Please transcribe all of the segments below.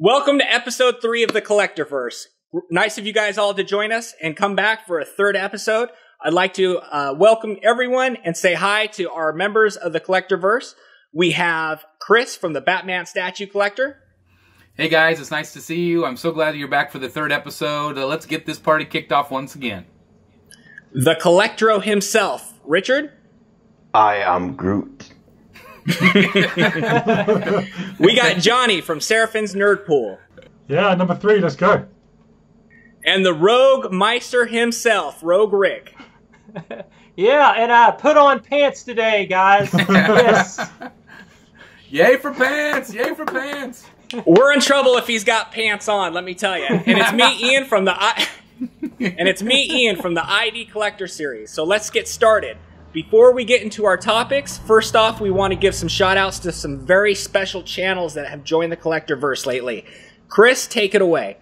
Welcome to episode 3 of the Collectorverse. Nice of you guys all to join us and come back for a third episode. I'd like to welcome everyone and say hi to our members of the Collectorverse. We have Chris from the Batman Statue Collector. Hey guys, it's nice to see you. I'm so glad you're back for the third episode. Let's get this party kicked off once again. The Collectro himself, Richard. I am Groot. We got Jonny from Seraphim's Nerd Pool. Yeah, number 3, let's go. And the Rogue Meister himself, Rogue Rick. Yeah, and I put on pants today, guys. Yes. Yay for pants! Yay for pants! We're in trouble if he's got pants on, let me tell you. And it's me, Ian, from the ID Collector series. So let's get started. Before we get into our topics, first off, we want to give some shout-outs to some very special channels that have joined the Collectorverse lately. Chris, take it away.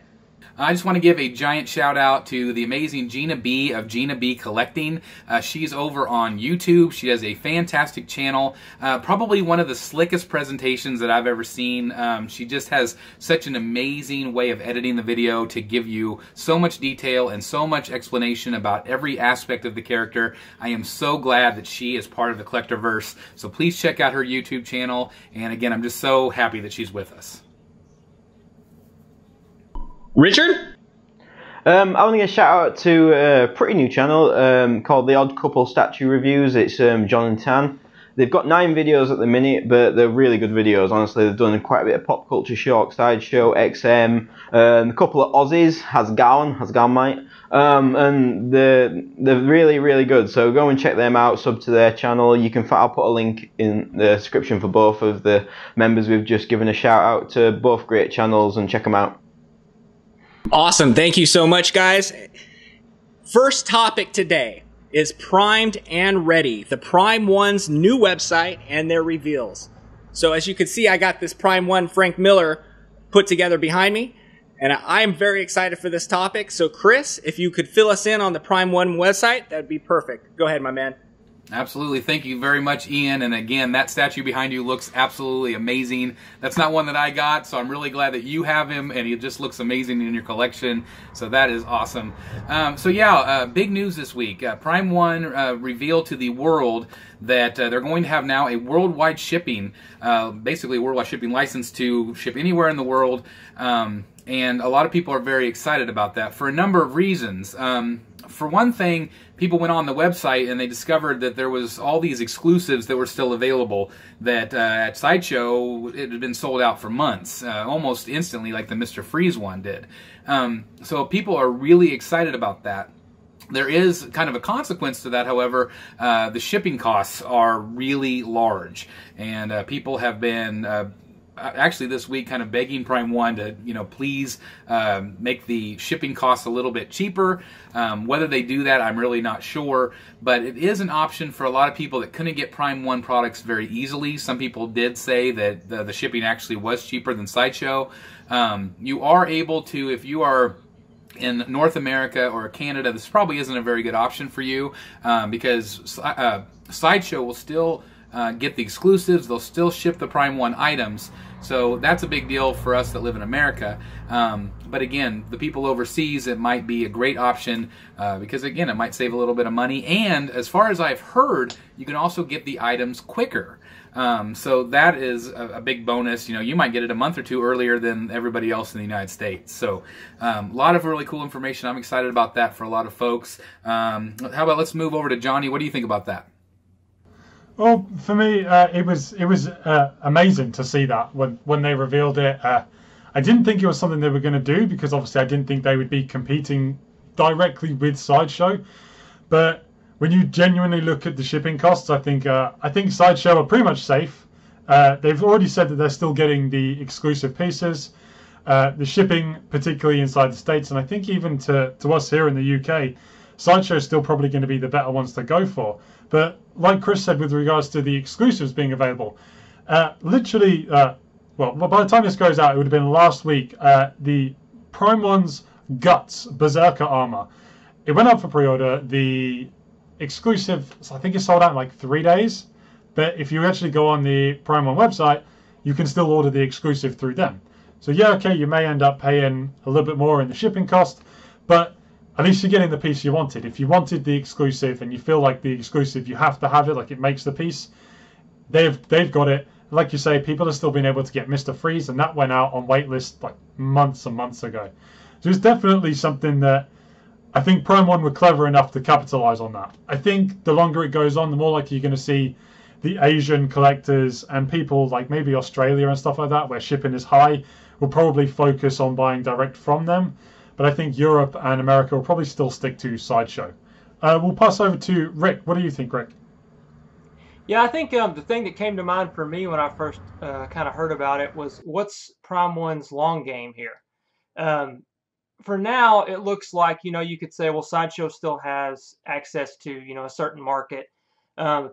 I just want to give a giant shout out to the amazing Gina B of Gina B Collecting. She's over on YouTube. She has a fantastic channel. Probably one of the slickest presentations that I've ever seen. She just has such an amazing way of editing the video to give you so much detail and so much explanation about every aspect of the character. I am so glad that she is part of the Collectorverse. So please check out her YouTube channel. And again, I'm just so happy that she's with us. Richard? I want to give a shout out to a pretty new channel called The Odd Couple Statue Reviews. It's John and Tan. They've got 9 videos at the minute, but they're really good videos. Honestly, they've done quite a bit of pop culture, Shark, Sideshow, XM, a couple of Aussies, Hasgalman Mate, and they're really, really good. So go and check them out, sub to their channel. I'll put a link in the description for both of the members we've just given a shout out to. Both great channels, and check them out. Awesome. Thank you so much, guys. First topic today is Primed and Ready, the Prime One's new website and their reveals. So as you can see, I got this Prime One Frank Miller put together behind me, and I am very excited for this topic. So Chris, if you could fill us in on the Prime One website, that would be perfect. Go ahead, my man. Absolutely. Thank you very much, Ian. And again, that statue behind you looks absolutely amazing. That's not one that I got, so I'm really glad that you have him, and he just looks amazing in your collection. So that is awesome. Big news this week. Prime One revealed to the world that they're going to have now a worldwide shipping, basically a worldwide shipping license to ship anywhere in the world. And a lot of people are very excited about that for a number of reasons. For one thing, people went on the website and they discovered that there was all these exclusives that were still available that at Sideshow it had been sold out for months, almost instantly, like the Mr. Freeze one did. So people are really excited about that. There is kind of a consequence to that, however. The shipping costs are really large, and people have been actually this week kind of begging Prime One to, please make the shipping costs a little bit cheaper. Whether they do that, I'm really not sure, but it is an option for a lot of people that couldn't get Prime One products very easily. Some people did say that the shipping actually was cheaper than Sideshow. You are able to, if you are in North America or Canada, this probably isn't a very good option for you because Sideshow will still get the exclusives. They'll still ship the Prime One items. So that's a big deal for us that live in America. But again, the people overseas, it might be a great option because, again, it might save a little bit of money. And as far as I've heard, you can also get the items quicker. So that is a big bonus. You might get it a month or two earlier than everybody else in the United States. So a lot of really cool information. I'm excited about that for a lot of folks. How about let's move over to Jonny. What do you think about that? Well, for me, it was amazing to see that when they revealed it. I didn't think it was something they were going to do because obviously I didn't think they would be competing directly with Sideshow. But when you genuinely look at the shipping costs, I think Sideshow are pretty much safe. They've already said that they're still getting the exclusive pieces. The shipping, particularly inside the States, and I think even to us here in the UK, Sideshow is still probably going to be the better ones to go for. But like Chris said with regards to the exclusives being available, literally, by the time this goes out, it would have been last week, the Prime One's Guts Berserker armor. It went up for pre-order. The exclusive, I think, it's sold out in like 3 days. But if you actually go on the Prime One website, you can still order the exclusive through them. So yeah, okay, you may end up paying a little bit more in the shipping cost, but at least you're getting the piece you wanted. If you wanted the exclusive and you feel like the exclusive, you have to have it, like it makes the piece, they've got it. Like you say, people have still been able to get Mr. Freeze, and that went out on waitlist like months and months ago. So it's definitely something that I think Prime 1 were clever enough to capitalize on that. I think the longer it goes on, the more likely you're going to see the Asian collectors and people like maybe Australia and stuff like that, where shipping is high, will probably focus on buying direct from them. But I think Europe and America will probably still stick to Sideshow. We'll pass over to Rick. What do you think, Rick? Yeah, I think the thing that came to mind for me when I first kind of heard about it was, what's Prime 1's long game here? For now, it looks like, you could say, well, Sideshow still has access to, a certain market,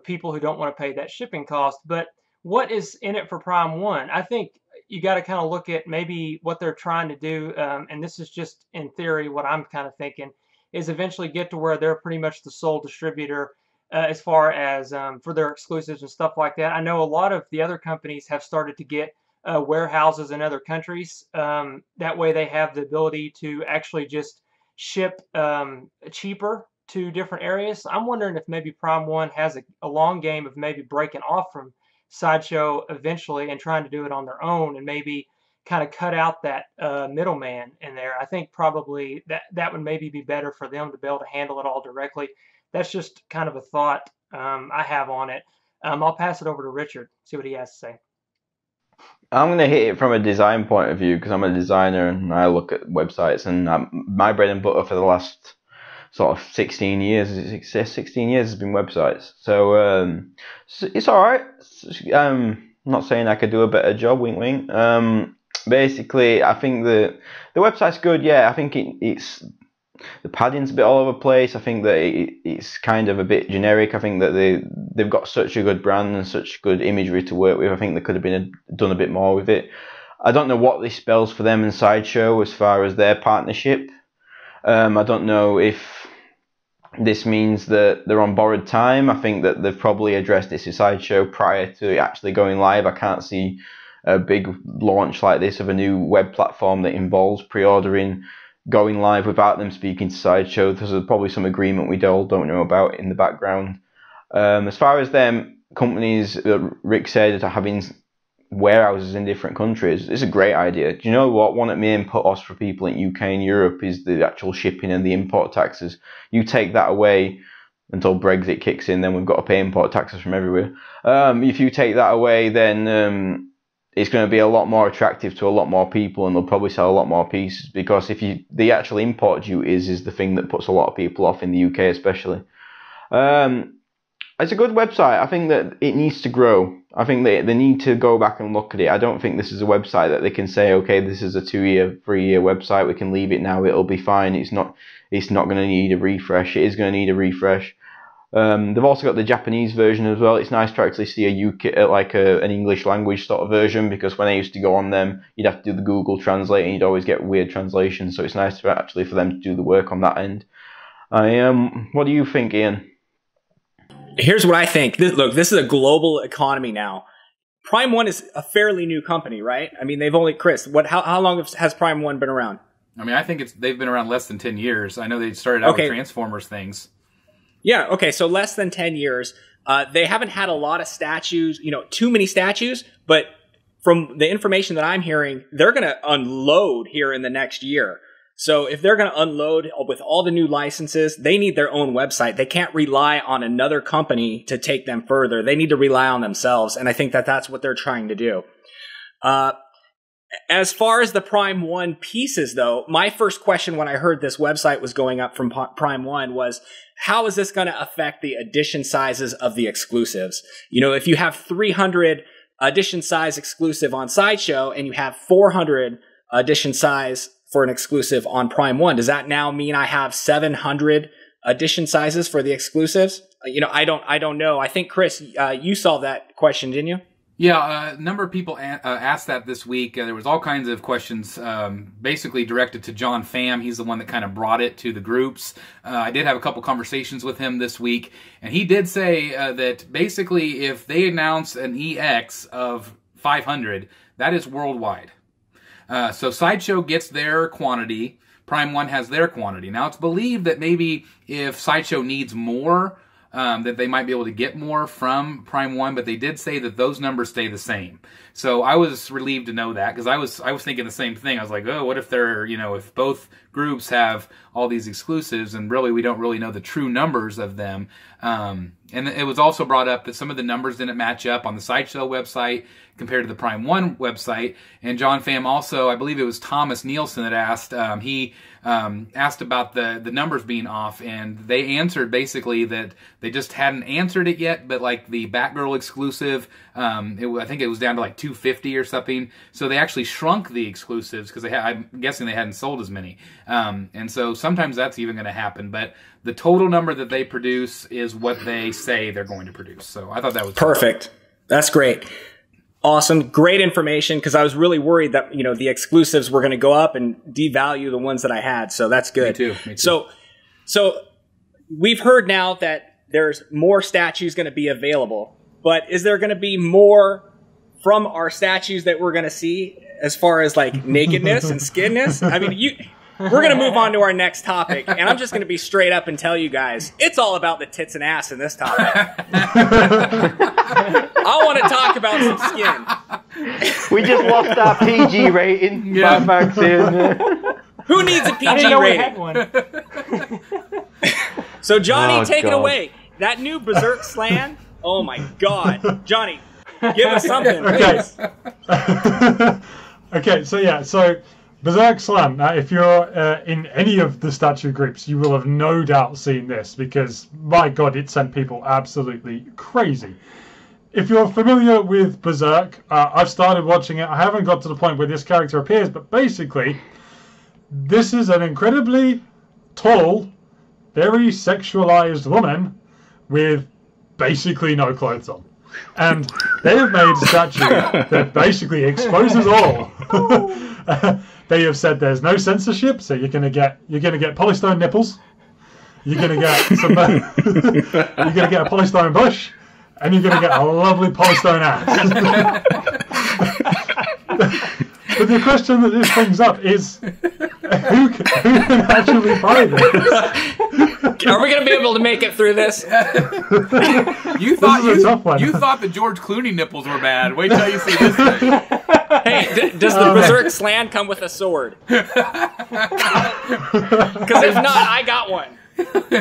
people who don't want to pay that shipping cost. But what is in it for Prime 1? I think you got to kind of look at maybe what they're trying to do, and this is just in theory what I'm kind of thinking, is eventually get to where they're pretty much the sole distributor as far as for their exclusives and stuff like that. I know a lot of the other companies have started to get warehouses in other countries. That way they have the ability to actually just ship cheaper to different areas. I'm wondering if maybe Prime 1 has a long game of maybe breaking off from Sideshow eventually and trying to do it on their own, and maybe kind of cut out that middleman in there. I think probably that would maybe be better for them to be able to handle it all directly. That's just kind of a thought I have on it. I'll pass it over to Richard, see what he has to say. I'm going to hit it from a design point of view because I'm a designer and I look at websites, and my bread and butter for the last sort of 16 years has been websites. So it's all right. I'm not saying I could do a better job, wink wink. Basically, I think the website's good. Yeah, I think it's the padding's a bit all over the place. I think that it's kind of a bit generic. I think that they've got such a good brand and such good imagery to work with. I think they could have done a bit more with it. I don't know what this spells for them in Sideshow as far as their partnership. I don't know if this means that they're on borrowed time. I think that they've probably addressed this in Sideshow prior to actually going live. I can't see a big launch like this of a new web platform that involves pre-ordering going live without them speaking to Sideshow. There's probably some agreement we all don't know about in the background. As far as them companies, Rick said, having warehouses in different countries, it's a great idea. Do you know what? One of the main put-offs for people in UK and Europe is the actual shipping and the import taxes. You take that away until Brexit kicks in, then we've got to pay import taxes from everywhere. If you take that away, then it's going to be a lot more attractive to a lot more people, and they'll probably sell a lot more pieces, because the actual import duties is the thing that puts a lot of people off in the UK especially. It's a good website. I think that it needs to grow. I think they need to go back and look at it. I don't think this is a website that they can say, okay, this is a 2-year, 3-year website, we can leave it now, it'll be fine. It's not going to need a refresh. It is going to need a refresh. They've also got the Japanese version as well. It's nice to actually see an English language sort of version, because when I used to go on them, you'd have to do the Google Translate and you'd always get weird translations. So it's nice for them to do the work on that end. What do you think, Ian? Here's what I think. Look, this is a global economy now. Prime 1 is a fairly new company, right? I mean, they've only, Chris, how long has Prime 1 been around? I mean, I think they've been around less than 10 years. I know they started out with Transformers things. Yeah, okay, so less than 10 years. They haven't had a lot of statues, too many statues, but from the information that I'm hearing, they're going to unload here in the next year. So if they're going to unload with all the new licenses, they need their own website. They can't rely on another company to take them further. They need to rely on themselves, and I think that that's what they're trying to do. As far as the Prime 1 pieces, though, my first question when I heard this website was going up from Prime 1 was, how is this going to affect the edition sizes of the exclusives? If you have 300 edition size exclusive on Sideshow and you have 400 edition size for an exclusive on Prime 1, does that now mean I have 700 edition sizes for the exclusives? I don't know. I think, Chris, you solved that question, didn't you? Yeah, a number of people asked that this week. There was all kinds of questions basically directed to John Pham. He's the one that kind of brought it to the groups. I did have a couple conversations with him this week, and he did say that basically if they announce an EX of 500, that is worldwide. So Sideshow gets their quantity. Prime 1 has their quantity. Now, it's believed that maybe if Sideshow needs more, that they might be able to get more from Prime 1, but they did say that those numbers stay the same. So I was relieved to know that, because I was thinking the same thing. I was like, oh, what if they're, if both groups have all these exclusives, and really we don't really know the true numbers of them. And it was also brought up that some of the numbers didn't match up on the Sideshow website compared to the Prime 1 website. And John Pham also, I believe it was Thomas Nielsen that asked, he asked about the numbers being off, and they answered basically that they just hadn't answered it yet, but like the Batgirl exclusive, I think it was down to like 250 or something. So they actually shrunk the exclusives because I'm guessing they hadn't sold as many. And so sometimes that's even going to happen, but the total number that they produce is what they say they're going to produce. So I thought that was perfect. That's great. Awesome. Great information, because I was really worried that, the exclusives were going to go up and devalue the ones that I had. So that's good. Me too. So we've heard now that there's more statues going to be available, but is there going to be more from our statues that we're going to see as far as like nakedness and skinness? I mean, we're going to move on to our next topic, and I'm just going to be straight up and tell you guys, it's all about the tits and ass in this topic. I want to talk about some skin. We just lost our PG rating. Yeah. Back in. Who needs a PG I didn't know we rating? had one. So Johnny, take it God. away. That new Berserk Slan. Oh my God, Johnny, give us something, please. Okay, so Berserk Slan. If you're in any of the statue groups, you will have no doubt seen this, because my God, it sent people absolutely crazy. If you're familiar with Berserk, I've started watching it. I haven't got to the point where this character appears, but basically, this is an incredibly tall, very sexualized woman with basically no clothes on. And they have made a statue that basically exposes all. They have said there's no censorship, so you're gonna get polystone nipples, you're gonna get some, you're gonna get a polystone bush, and you're gonna get a lovely polystone ass. But the question that this brings up is, who can actually buy this? Are we going to be able to make it through this? You thought the George Clooney nipples were bad. Wait till you see this thing. Hey, does the Berserk Slan come with a sword? Because if not, I got one. Okay.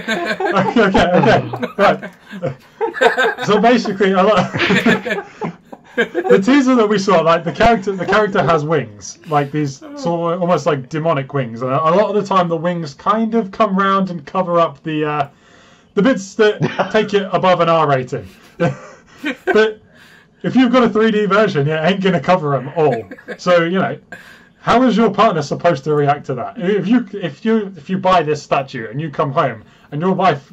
Right. So basically, the teaser that we saw, like the character has wings, like these sort of almost like demonic wings, and a lot of the time the wings kind of come round and cover up the bits that take it above an R rating. But if you've got a 3D version, it ain't gonna cover them all. So how is your partner supposed to react to that? If you buy this statue and you come home and your wife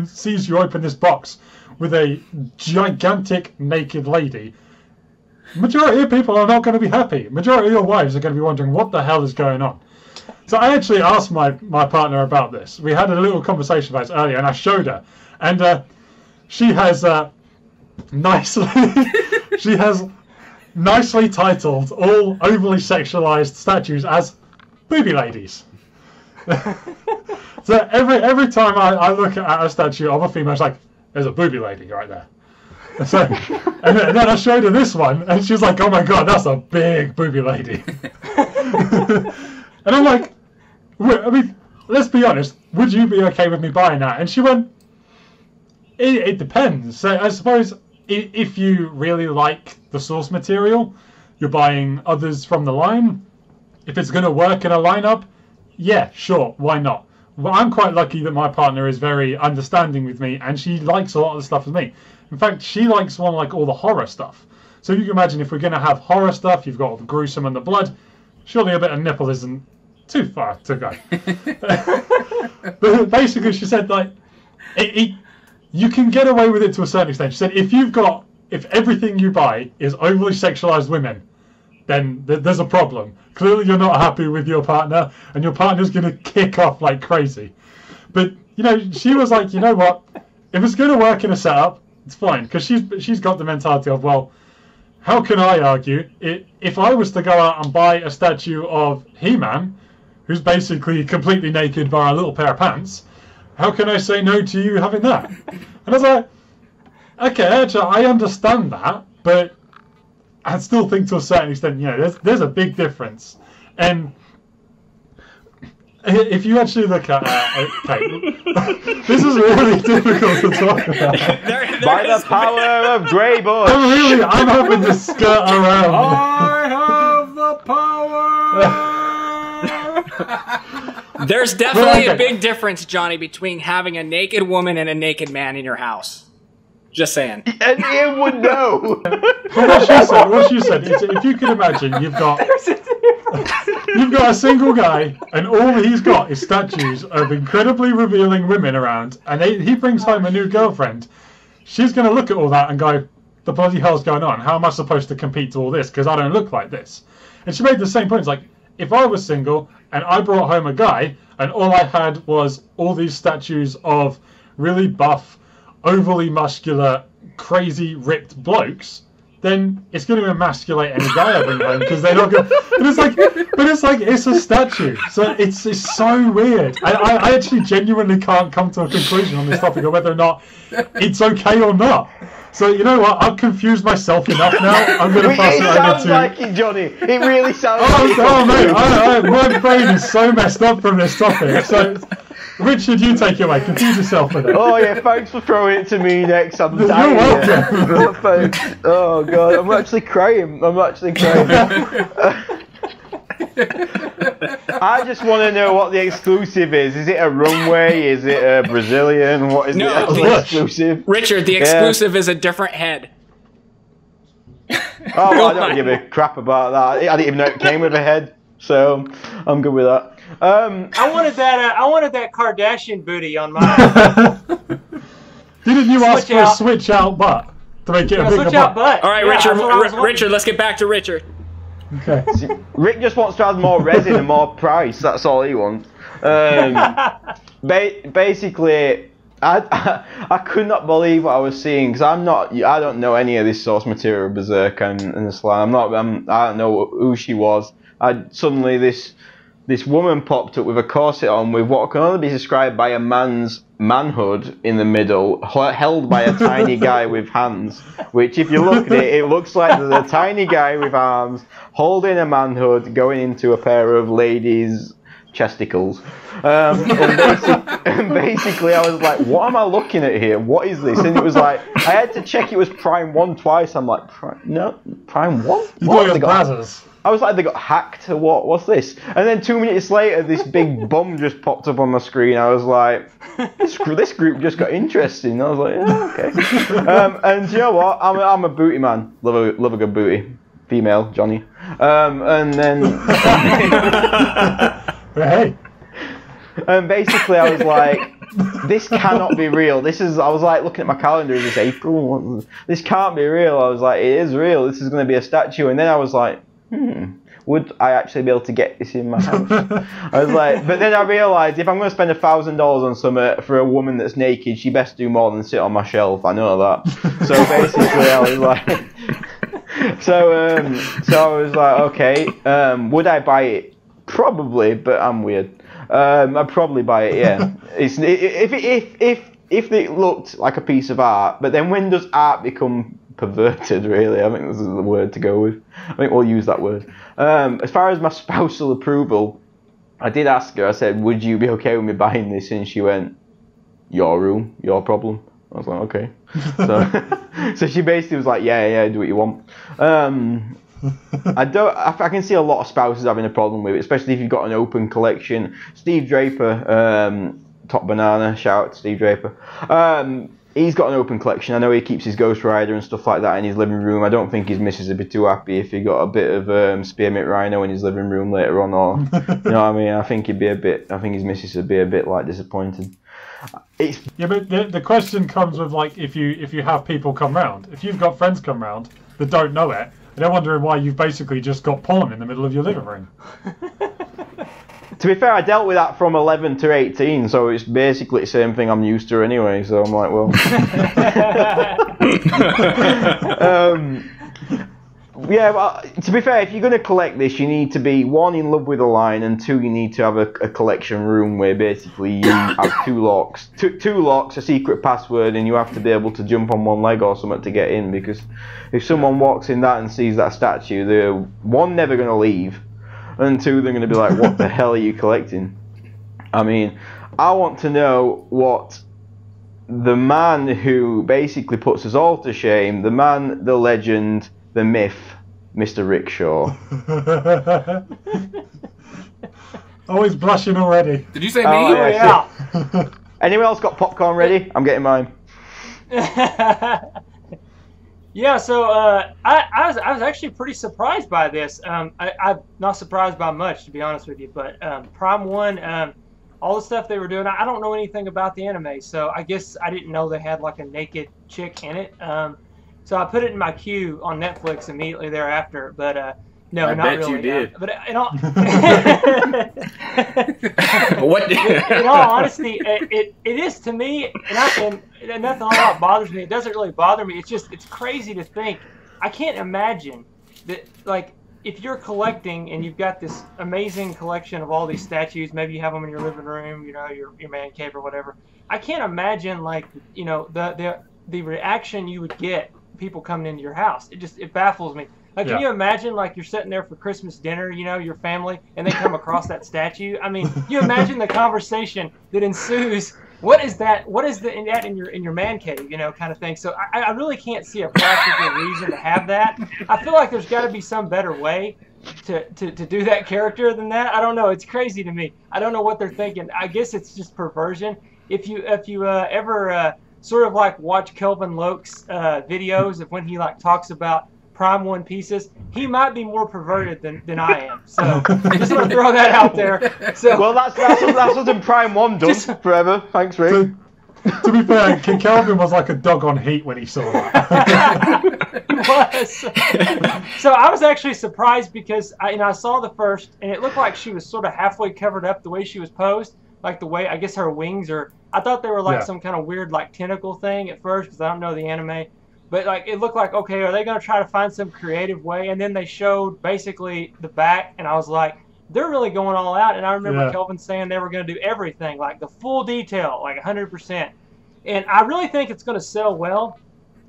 sees you open this box with a gigantic naked lady, majority of people are not going to be happy. Majority of your wives are going to be wondering what the hell is going on. So I actually asked my partner about this. We had a little conversation about it earlier, and I showed her, and she has nicely titled all overly sexualized statues as booby ladies. So every time I look at a statue of a female, it's like, there's a booby lady right there. So, and then I showed her this one, and she was like, oh my God, that's a big booby lady. And I'm like, I mean, let's be honest, would you be okay with me buying that? And she went, it depends. So I suppose if you really like the source material, you're buying others from the line. If it's going to work in a lineup, yeah, sure, why not? Well, I'm quite lucky that my partner is very understanding with me, and she likes a lot of the stuff with me. In fact, she likes all the horror stuff. So you can imagine, if we're going to have horror stuff, you've got all the gruesome and the blood, surely a bit of nipple isn't too far to go. But basically, she said, like, you can get away with it to a certain extent. She said, if everything you buy is overly sexualized women, then there's a problem. Clearly you're not happy with your partner, and your partner's going to kick off like crazy. But, she was like, you know what? If it's going to work in a setup, it's fine. Because she's got the mentality of, well, how can I argue if I was to go out and buy a statue of He-Man, who's basically completely naked by a little pair of pants, how can I say no to you having that? And I was like, okay, actually, I understand that, but I still think to a certain extent, you know, there's a big difference. And if you actually look at okay, this is really difficult to talk about. By the power of Grey Bush. I'm having to skirt around. I have the power. There's definitely a big difference, Johnny, between having a naked woman and a naked man in your house. Just saying. And Ian would know. Well, what she said is, if you can imagine, you've got a single guy, and all he's got is statues of incredibly revealing women around, and he brings home a new girlfriend. She's going to look at all that and go, the bloody hell's going on? How am I supposed to compete to all this? Because I don't look like this. And she made the same point. It's like, if I was single and I brought home a guy, and all I had was all these statues of really buff, overly muscular, crazy ripped blokes, then it's going to emasculate any guy I bring home, because they're not going. But it's like it's a statue, so it's so weird. I actually genuinely can't come to a conclusion on this topic of whether or not it's okay or not. So you know what? I've confused myself enough now. I'm going to pass it over to. It sounds like it, Johnny. It really sounds. Oh mate, my brain is so messed up from this topic. So, Richard, you take it away. Confuse yourself with it. Oh yeah, thanks for throwing it to me next. I'm You're dying. welcome. Oh god, I'm actually crying. I just want to know what the exclusive is. Is it a runway? Is it a Brazilian? What is the exclusive? Richard, the exclusive is a different head. Oh, well, I don't give a crap about that. I didn't even know it came with a head, so I'm good with that. I wanted that Kardashian booty on mine. Didn't you ask for a switch out butt to make it a bigger butt? All right, Richard, let's get back to Richard. Okay. See, Rick just wants to add more resin and more price. That's all he wants. Basically, I could not believe what I was seeing, because I don't know any of this source material, Berserk and the Slan. I don't know who she was. Suddenly this woman popped up with a corset on with what can only be described by a man's manhood in the middle, held by a tiny guy with hands, which if you look at it, it looks like there's a tiny guy with arms holding a manhood going into a pair of ladies' chesticles. And basically I was like, what am I looking at here? What is this? And it was like, I had to check it was Prime 1 twice. I'm like, Prime 1? What? You got I was like, they got hacked or what? What's this? And then 2 minutes later, this big bum just popped up on my screen. I was like, this group just got interesting. I was like, yeah, okay. And you know what? I'm a booty man. Love a good booty. Female, Johnny. And then... Hey. And basically I was like, this cannot be real. I was like looking at my calendar, is this April? This can't be real. I was like, it is real. This is going to be a statue. And then I was like, would I actually be able to get this in my house? I was like, but then I realised if I'm going to spend $1,000 on something for a woman that's naked, she best do more than sit on my shelf. I know that. So basically, I was like, so I was like, okay, would I buy it? Probably, but I'm weird. I'd probably buy it. Yeah, if it looked like a piece of art, but then when does art become perverted, really? I think this is the word to go with. I think we'll use that word. As far as my spousal approval, I did ask her, I said, would you be okay with me buying this? And she went, your room, your problem. I was like, okay. So she basically was like, yeah, do what you want. I can see a lot of spouses having a problem with it, especially if you've got an open collection. Steve Draper, Top Banana, shout out to Steve Draper. He's got an open collection. I know he keeps his Ghost Rider and stuff like that in his living room. I don't think his missus would be too happy if he got a bit of Spearmint Rhino in his living room later on, or you know what I mean. I think his missus would be a bit like disappointed. Yeah, but the question comes with like if you have people come round, if you've got friends come round that don't know it, and they're wondering why you've basically just got porn in the middle of your living room. To be fair, I dealt with that from 11 to 18, so it's basically the same thing I'm used to anyway, so I'm like, well... Yeah, well, to be fair, if you're going to collect this, you need to be, one, in love with the line, and two, you need to have a collection room where basically you have two locks, a secret password, and you have to be able to jump on one leg or something to get in, because if someone walks in that and sees that statue, they're, one, never going to leave, and two, they're going to be like, what the hell are you collecting? I mean, I want to know what the man who basically puts us all to shame, the man, the legend, the myth, Mr. Rickshaw. Always blushing already. Did you say me? Oh, Yeah. Anyone else got popcorn ready? I'm getting mine. Yeah, so I was actually pretty surprised by this. I'm not surprised by much, to be honest with you, but Prime 1, all the stuff they were doing, I don't know anything about the anime, so I guess I didn't know they had like a naked chick in it. So I put it in my queue on Netflix immediately thereafter, but no, I not bet really. you did. But in all, What? in all honesty, it is to me, and nothing like that bothers me. It doesn't really bother me. It's crazy to think. I can't imagine that, like, if you're collecting and you've got this amazing collection of all these statues, maybe you have them in your living room, you know, your man cave or whatever. I can't imagine, like, you know, the reaction you would get people coming into your house. It baffles me. Like, can you imagine, like, you're sitting there for Christmas dinner, you know, your family, and they come across that statue? I mean, you imagine the conversation that ensues. What is that? What is that in your man cave, you know, kind of thing? So I really can't see a practical reason to have that. I feel like there's got to be some better way to do that character than that. I don't know. It's crazy to me. I don't know what they're thinking. I guess it's just perversion. If you ever sort of like watch Kelvin Loke's videos of when he like talks about Prime 1 pieces, he might be more perverted than I am. So just want to throw that out there. So Well, that's what Prime 1 does forever. Thanks, Rick. To be fair, Kelvin was like a dog on heat when he saw that. So I was actually surprised because I saw the first, and it looked like she was sort of halfway covered up the way she was posed, like the way, I guess her wings are, I thought they were like some kind of weird like tentacle thing at first because I don't know the anime. But like it looked like, okay, are they going to try to find some creative way? And then they showed basically the back, and I was like, they're really going all out. And I remember Kelvin saying they were going to do everything, like the full detail, like 100%. And I really think it's going to sell well.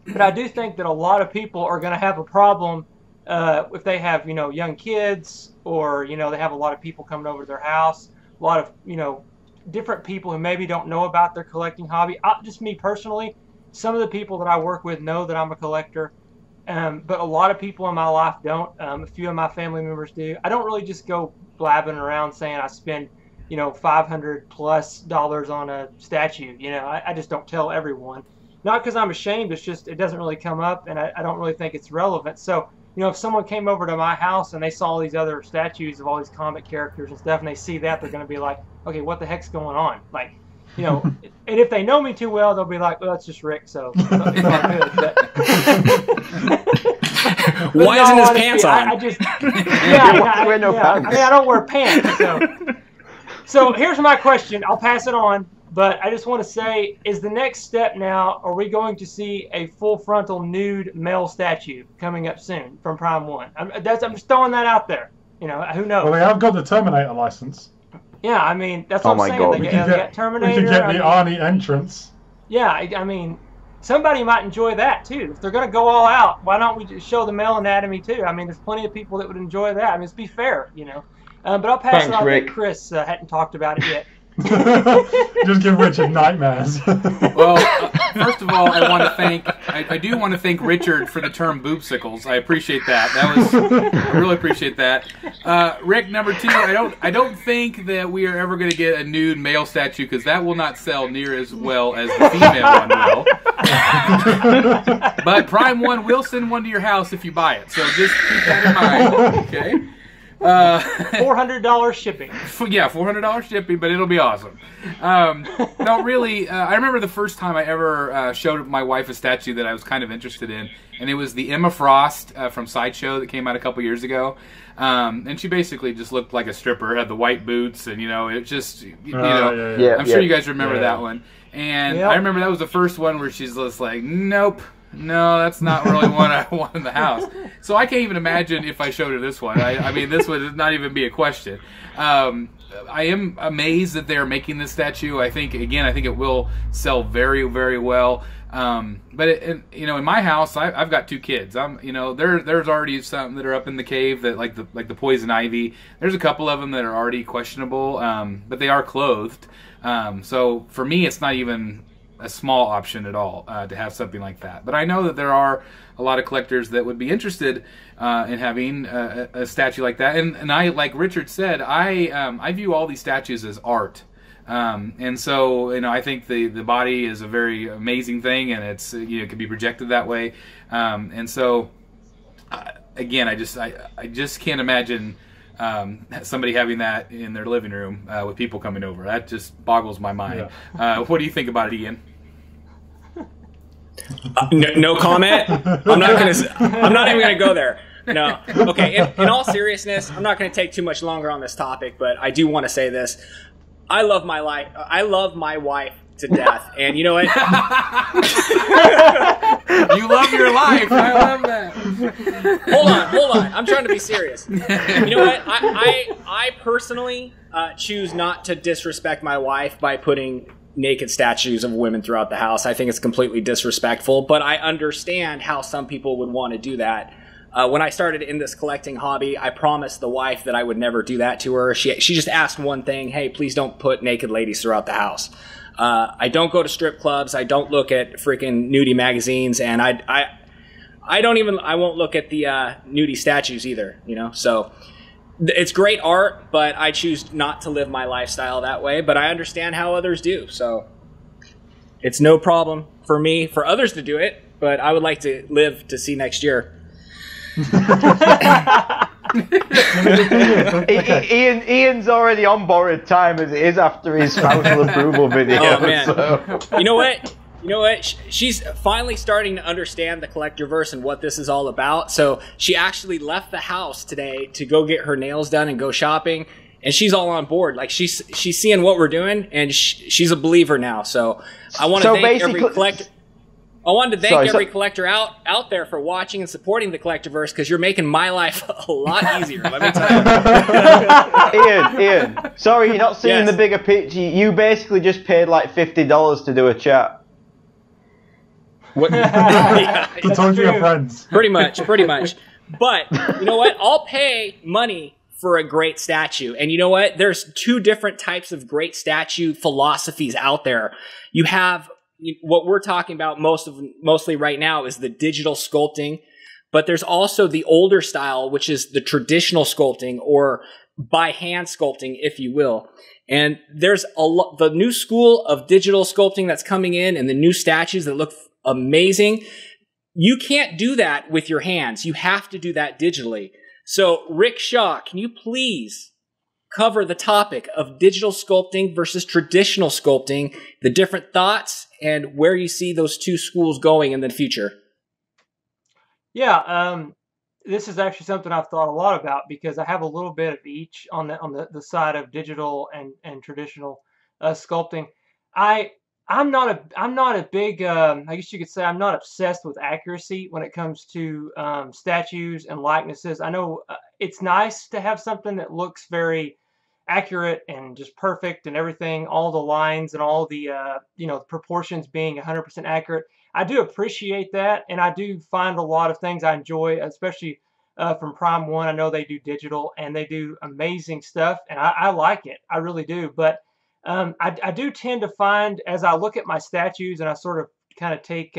But I do think that a lot of people are going to have a problem if they have, you know, young kids, or, you know, they have a lot of people coming over to their house, a lot of, you know, different people who maybe don't know about their collecting hobby. Just me personally, some of the people that I work with know that I'm a collector, but a lot of people in my life don't. A few of my family members do. I don't really just go blabbing around saying I spend, you know, $500+ on a statue. You know, I just don't tell everyone. Not because I'm ashamed, it's just it doesn't really come up, and I don't really think it's relevant. So, you know, if someone came over to my house and they saw all these other statues of all these comic characters and stuff, and they see that, they're going to be like, okay, what the heck's going on? Like, you know, and if they know me too well, they'll be like, well, that's just Rick, so it's all good. But Why isn't his pants on? I just, I mean, I don't wear pants, so here's my question. I'll pass it on. But I just want to say, is the next step now, are we going to see a full frontal nude male statue coming up soon from Prime 1? I'm just throwing that out there. You know, who knows? Well, they have got the Terminator license. Yeah, I mean, that's what I'm saying. God. They got Terminator. We could get the Arnie entrance. Yeah, I mean, somebody might enjoy that too. If they're going to go all out, why don't we just show the male anatomy too? I mean, there's plenty of people that would enjoy that. I mean, let's be fair, you know. But I'll pass it on to Chris. Hadn't talked about it yet. Just give Richard nightmares. Well, first of all, I do want to thank Richard for the term boobsicles. I appreciate that. I really appreciate that. Rick, number 2, I don't think that we are ever going to get a nude male statue, because that will not sell near as well as the female one will. But Prime 1 will send one to your house if you buy it, so just keep that in mind. Okay. $400 shipping. Yeah, $400 shipping, but it'll be awesome. No, really, I remember the first time I ever showed my wife a statue that I was kind of interested in, and it was the Emma Frost from Sideshow that came out a couple years ago. And she basically just looked like a stripper, had the white boots, and, you know, it just, I'm sure you guys remember that one. And I remember that was the first one where she's just like, nope. No, that's not really one I want in the house. So I can't even imagine if I showed her this one. I mean, this would not even be a question. I am amazed that they're making this statue. I think it will sell very, very well. But you know, in my house, I've got 2 kids. There's already some that are up in the cave that like the poison ivy. There's a couple of them that are already questionable, but they are clothed. So for me, it's not even a small option at all to have something like that. But I know that there are a lot of collectors that would be interested in having a statue like that. And I, like Richard said, I view all these statues as art. And so, you know, I think the body is a very amazing thing, and it's, you know, it can be projected that way. And so, again, I just can't imagine somebody having that in their living room with people coming over. That just boggles my mind. Yeah. What do you think about it, Ian? No comment. I'm not even gonna go there. No. Okay. In all seriousness, I'm not gonna take too much longer on this topic, but I do want to say this. I love my life. I love my wife to death, and you know what? You love your life. I love that. Hold on. I'm trying to be serious. You know what? I personally choose not to disrespect my wife by putting naked statues of women throughout the house. I think it's completely disrespectful, but I understand how some people would want to do that. When I started in this collecting hobby, I promised the wife that I would never do that to her. She just asked one thing: hey, please don't put naked ladies throughout the house. I don't go to strip clubs. I don't look at freaking nudie magazines, and I won't look at the nudie statues either. You know, so it's great art, but I choose not to live my lifestyle that way. But I understand how others do, so it's no problem for me for others to do it. But I would like to live to see next year. Ian's already on borrowed time as it is after his spousal approval video. Oh man! So. You know what? She's finally starting to understand the Collectorverse and what this is all about. So she actually left the house today to go get her nails done and go shopping, and she's all on board. Like she's seeing what we're doing, and she's a believer now. So I want to thank every collector. I wanted to thank every collector out there for watching and supporting the Collectorverse, because you're making my life a lot easier. Let me tell you. Ian, sorry you're not seeing the bigger picture. You basically just paid like $50 to do a chat. What? To talk to your friends. Pretty much. But you know what? I'll pay money for a great statue. And you know what? There's 2 different types of great statue philosophies out there. You have what we're talking about mostly right now is the digital sculpting, but there's also the older style, which is the traditional sculpting, or by hand sculpting, if you will. And there's the new school of digital sculpting that's coming in, and the new statues that look amazing. You can't do that with your hands. You have to do that digitally. So Rick Shaw, can you please cover the topic of digital sculpting versus traditional sculpting, the different thoughts, and where you see those 2 schools going in the future? Yeah, this is actually something I've thought a lot about, because I have a little bit of each on the side of digital and traditional sculpting. I'm not a big, I guess you could say I'm not obsessed with accuracy when it comes to statues and likenesses. I know it's nice to have something that looks very accurate and just perfect and everything, all the lines and all the proportions being 100% accurate. I do appreciate that, and I do find a lot of things I enjoy, especially from Prime One. I know they do digital and they do amazing stuff, and I like it. I really do. But I do tend to find, as I look at my statues and I sort of kind of take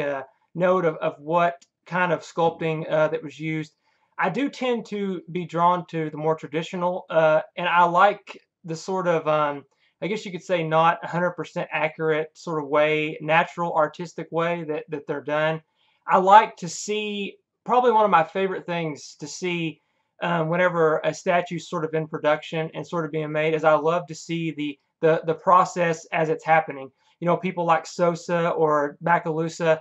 note of what kind of sculpting that was used, I do tend to be drawn to the more traditional, and I like the sort of, I guess you could say, not 100% accurate sort of way, natural, artistic way that they're done. I like to see, probably one of my favorite things to see whenever a statue's sort of in production and sort of being made, is I love to see the process as it's happening. You know, people like Sosa or Bacalusa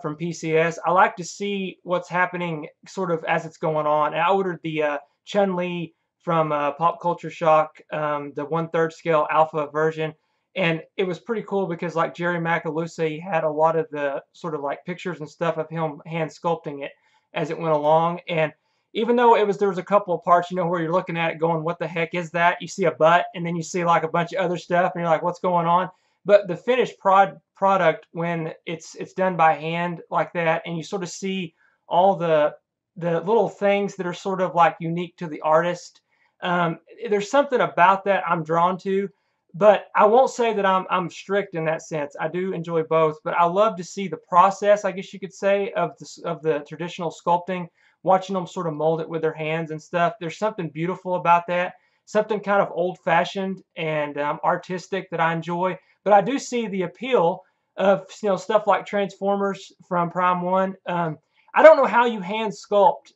from PCS. I like to see what's happening sort of as it's going on. And I ordered the Chun-Li from Pop Culture Shock, the 1/3 scale alpha version, And it was pretty cool because like Jerry Macaluso had a lot of the sort of like pictures and stuff of him hand sculpting it as it went along. And even though there was a couple of parts, where you're looking at it going, what the heck is that? You see a butt, and then you see like a bunch of other stuff, and you're like, what's going on? But the finished product, when it's done by hand like that, and you sort of see all the little things that are sort of like unique to the artist, there's something about that I'm drawn to. But I won't say that I'm strict in that sense. I do enjoy both, but I love to see the process, I guess you could say, of the traditional sculpting, watching them sort of mold it with their hands and stuff. There's something beautiful about that, something kind of old-fashioned and artistic that I enjoy. But I do see the appeal of stuff like Transformers from Prime 1. I don't know how you hand sculpt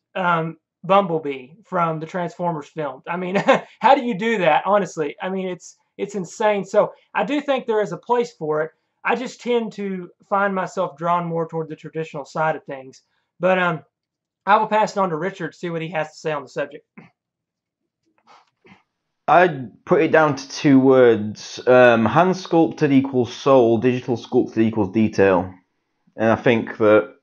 Bumblebee from the Transformers film. I mean, how do you do that, honestly? I mean, it's insane. So I do think there is a place for it. I just tend to find myself drawn more toward the traditional side of things. But I will pass it on to Richard to see what he has to say on the subject. I'd put it down to two words. Hand sculpted equals soul, digital sculpted equals detail. And I think that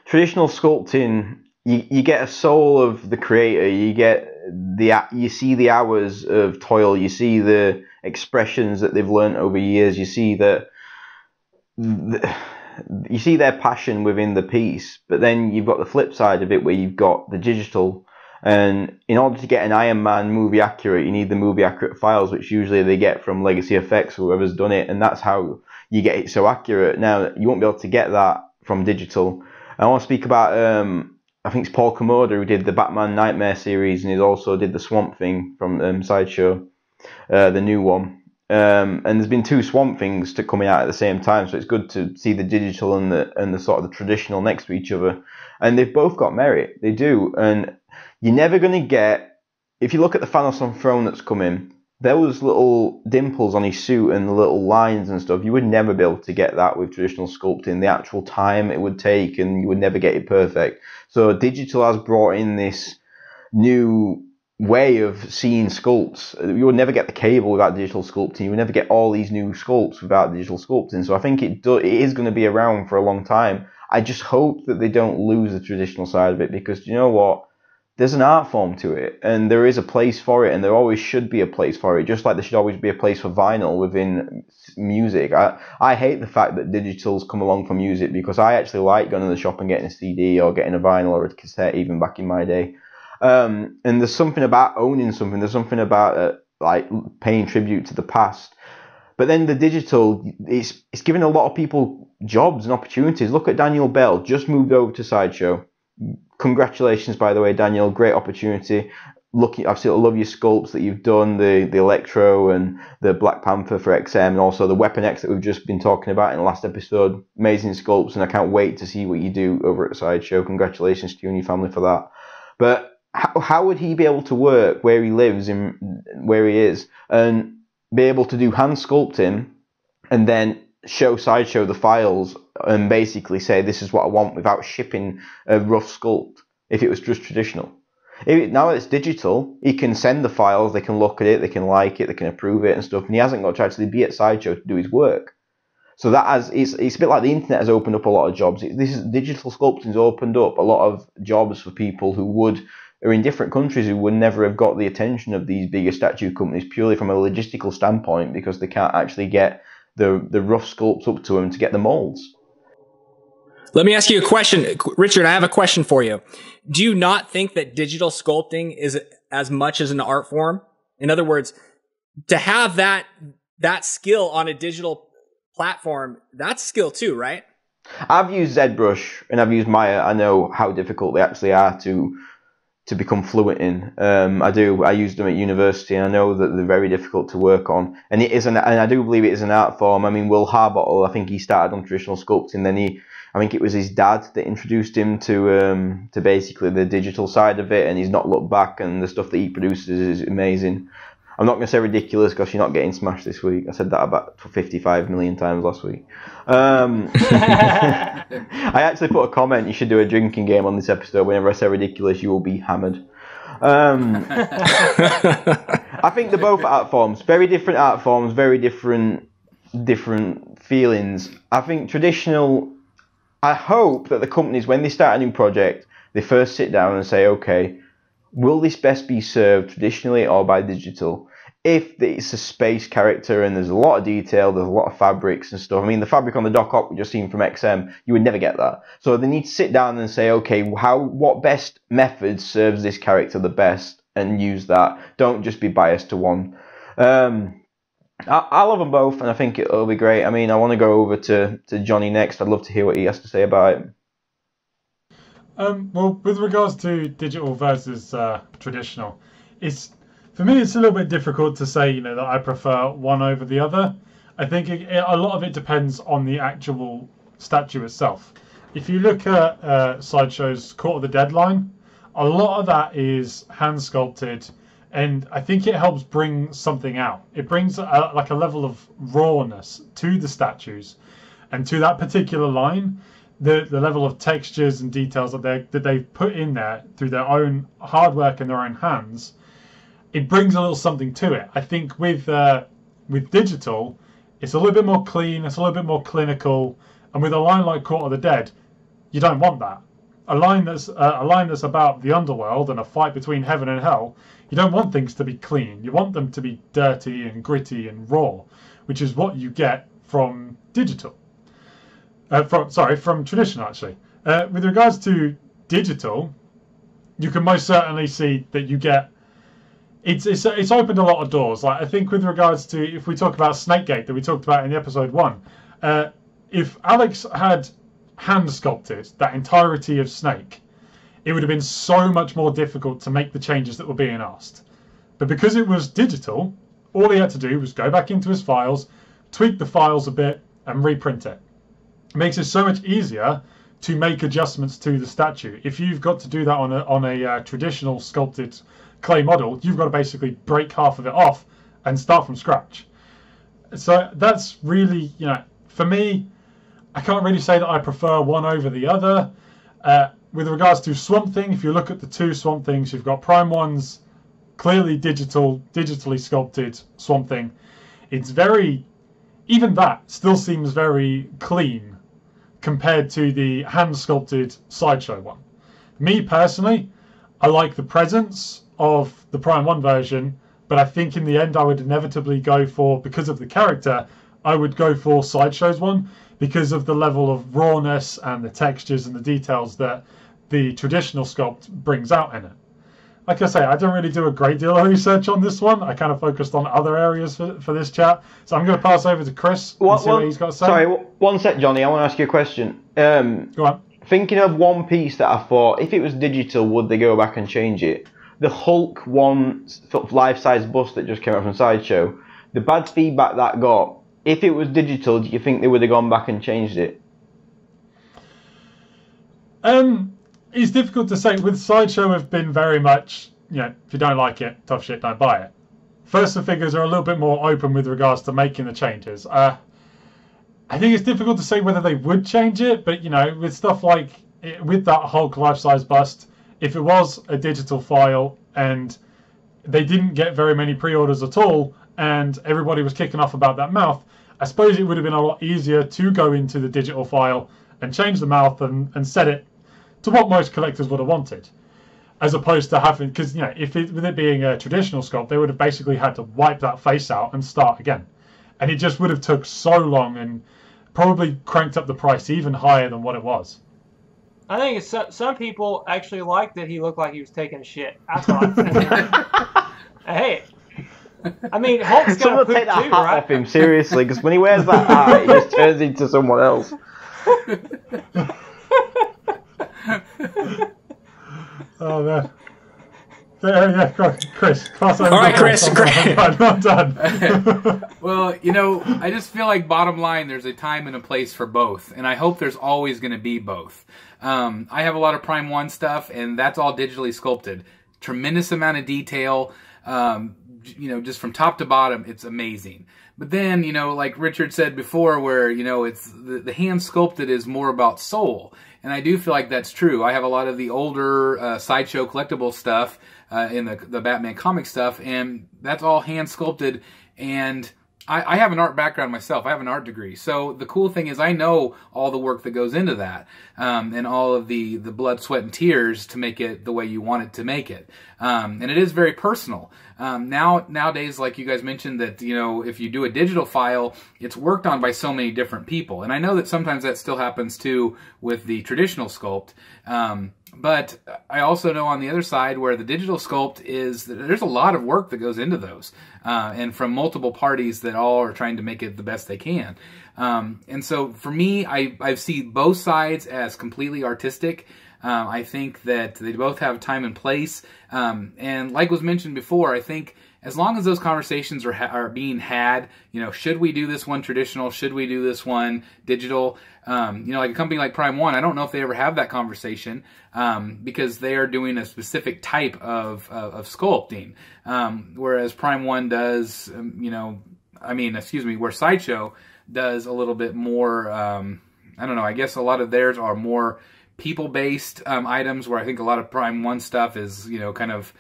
traditional sculpting, you get a soul of the creator, you see the hours of toil, you see the expressions that they've learned over years, you see that you see their passion within the piece. But then you've got the flip side of it where you've got the digital, and in order to get an Iron Man movie accurate, you need the movie accurate files, which usually they get from Legacy Effects or whoever's done it, and that's how you get it so accurate. Now you won't be able to get that from digital. I want to speak about I think it's Paul Komoda who did the Batman Nightmare series, and he also did the Swamp Thing from Sideshow, the new one. And there's been two Swamp Things coming out at the same time, so it's good to see the digital and the sort of the traditional next to each other. And they've both got merit, they do. And you're never going to get, if you look at the Thanos on Throne that's coming, those little dimples on his suit and the little lines and stuff, you would never be able to get that with traditional sculpting. The actual time it would take, and you would never get it perfect. So digital has brought in this new way of seeing sculpts. You would never get the cable without digital sculpting. You would never get all these new sculpts without digital sculpting. So I think it is going to be around for a long time. I just hope that they don't lose the traditional side of it, because you know what? There's an art form to it, and there is a place for it, and there always should be a place for it, just like there should always be a place for vinyl within music. I hate the fact that digital's come along for music, because I actually like going to the shop and getting a CD or getting a vinyl or a cassette, even back in my day. And there's something about owning something, there's something about like paying tribute to the past. But then the digital, it's giving a lot of people jobs and opportunities. Look at Daniel Bell, just moved over to Sideshow. Congratulations, by the way, Daniel. Great opportunity. I love your sculpts that you've done, the Electro and the Black Panther for XM, and also the Weapon X that we've just been talking about in the last episode. Amazing sculpts, and I can't wait to see what you do over at Sideshow. Congratulations to you and your family for that. But how would he be able to work where he lives and where he is, and be able to do hand sculpting and then show Sideshow the files and basically say this is what I want without shipping a rough sculpt if it was just traditional? Now that it's digital, he can send the files, they can look at it, they can like it, they can approve it and stuff, and he hasn't got to actually be at Sideshow to do his work. So it's a bit like the internet has opened up a lot of jobs. Digital sculpting's opened up a lot of jobs for people who are in different countries who would never have got the attention of these bigger statue companies purely from a logistical standpoint, because they can't actually get the rough sculpts up to them to get the molds. Let me ask you a question. Richard, I have a question for you. Do you not think that digital sculpting is as much as an art form? In other words, to have that skill on a digital platform, that's skill too, right? I've used ZBrush and I've used Maya. I know how difficult they actually are to become fluent in. I used them at university, and I know that they're very difficult to work on. And and I do believe it is an art form. I mean, Will Harbottle, I think he started on traditional sculpting, then I think it was his dad that introduced him to basically the digital side of it, and he's not looked back, and the stuff that he produces is amazing. I'm not going to say ridiculous because you're not getting smashed this week. I said that about 55 million times last week. I actually put a comment, you should do a drinking game on this episode. Whenever I say ridiculous, you will be hammered. I think they're both art forms. Very different art forms, very different different feelings. I think traditional, I hope that the companies, when they start a new project, they first sit down and say, okay, will this best be served traditionally or by digital? If it's a space character and there's a lot of detail, there's a lot of fabrics and stuff. I mean, the fabric on the Doc Ock we just seen from XM, you would never get that. So they need to sit down and say, okay, what best method serves this character the best, and use that. Don't just be biased to one. I love them both, and I think it'll be great. I mean, I want to go over to Jonny next. I'd love to hear what he has to say about it. Well, with regards to digital versus traditional, for me it's a little bit difficult to say, that I prefer one over the other. I think a lot of it depends on the actual statue itself. If you look at Sideshow's Court of the Deadline, a lot of that is hand sculpted, and I think it helps bring something out. It brings like a level of rawness to the statues, and to that particular line, the level of textures and details that they've put in there through their own hard work and their own hands. It brings a little something to it. I think with digital, it's a little bit more clean, it's a little bit more clinical, and with a line like Court of the Dead, you don't want that. A line that's about the underworld and a fight between heaven and hell, you don't want things to be clean. You want them to be dirty and gritty and raw, which is what you get from digital. From traditional, actually. With regards to digital, you can most certainly see that you get. It's opened a lot of doors. Like, I think with regards to, if we talk about Snakegate that we talked about in episode 1, if Alex had hand sculpted that entirety of Snake, it would have been so much more difficult to make the changes that were being asked. But because it was digital, all he had to do was go back into his files, tweak the files a bit, and reprint it. It makes it so much easier to make adjustments to the statue. If you've got to do that on a traditional sculpted clay model, you've got to basically break half of it off and start from scratch. So that's really, for me, I can't really say that I prefer one over the other. With regards to Swamp Thing, if you look at the two Swamp Things, you've got Prime One's clearly digitally sculpted Swamp Thing. It's even that still seems very clean compared to the hand sculpted Sideshow one. Me personally, I like the presence of the Prime 1 version, but I think in the end I would inevitably go for, because of the character, I would go for Sideshow's one, because of the level of rawness and the textures and the details that the traditional sculpt brings out in it. Like I say, I don't really do a great deal of research on this one. I kind of focused on other areas for this chat. So I'm going to pass over to Chris and see what he's got to say. Sorry, one sec, Jonny. I want to ask you a question. Go on. Thinking of one piece that I thought, if it was digital, would they go back and change it? The Hulk one life-size bust that just came out from Sideshow, the bad feedback that got, if it was digital, do you think they would have gone back and changed it? It's difficult to say. With Sideshow, have been very much, if you don't like it, tough shit, don't buy it. First, the figures are a little bit more open with regards to making the changes. I think it's difficult to say whether they would change it, but with stuff like with that Hulk life-size bust, if it was a digital file and they didn't get very many pre-orders at all, and everybody was kicking off about that mouth, I suppose it would have been a lot easier to go into the digital file and change the mouth and set it to what most collectors would have wanted, as opposed to having, because with it being a traditional sculpt, they would have basically had to wipe that face out and start again, and it just would have took so long and probably cranked up the price even higher than what it was. I think some people actually liked that he looked like he was taking a shit. I thought. Hey, I mean, Hulk's got poop take that too, hat right? off him, seriously, because when he wears that hat, he just turns into someone else. Oh man. Yeah, Chris. Pass over. All right, Chris. I'm done. Well, I just feel like bottom line, there's a time and a place for both, and I hope there's always going to be both. I have a lot of Prime 1 stuff, and that's all digitally sculpted. Tremendous amount of detail, just from top to bottom, it's amazing. But then, like Richard said before, where, it's the hand sculpted is more about soul. And I do feel like that's true. I have a lot of the older Sideshow collectible stuff in the Batman comic stuff, and that's all hand sculpted. And I have an art background myself. I have an art degree. So the cool thing is I know all the work that goes into that, and all of the blood, sweat, and tears to make it the way you want it to make it. And it is very personal. Nowadays, like you guys mentioned, that, you know, if you do a digital file, it's worked on by so many different people. And I know that sometimes that still happens too with the traditional sculpt. But I also know on the other side where the digital sculpt is, there's a lot of work that goes into those, and from multiple parties that all are trying to make it the best they can. And so for me, I see both sides as completely artistic. I think that they both have time and place. And like was mentioned before, I think as long as those conversations are being had, you know, should we do this one traditional? Should we do this one digital? You know, like a company like Prime One, I don't know if they ever have that conversation, because they are doing a specific type of sculpting, whereas Prime One does, you know, where Sideshow does a little bit more, I don't know, I guess a lot of theirs are more people-based items, where I think a lot of Prime One stuff is, you know, kind of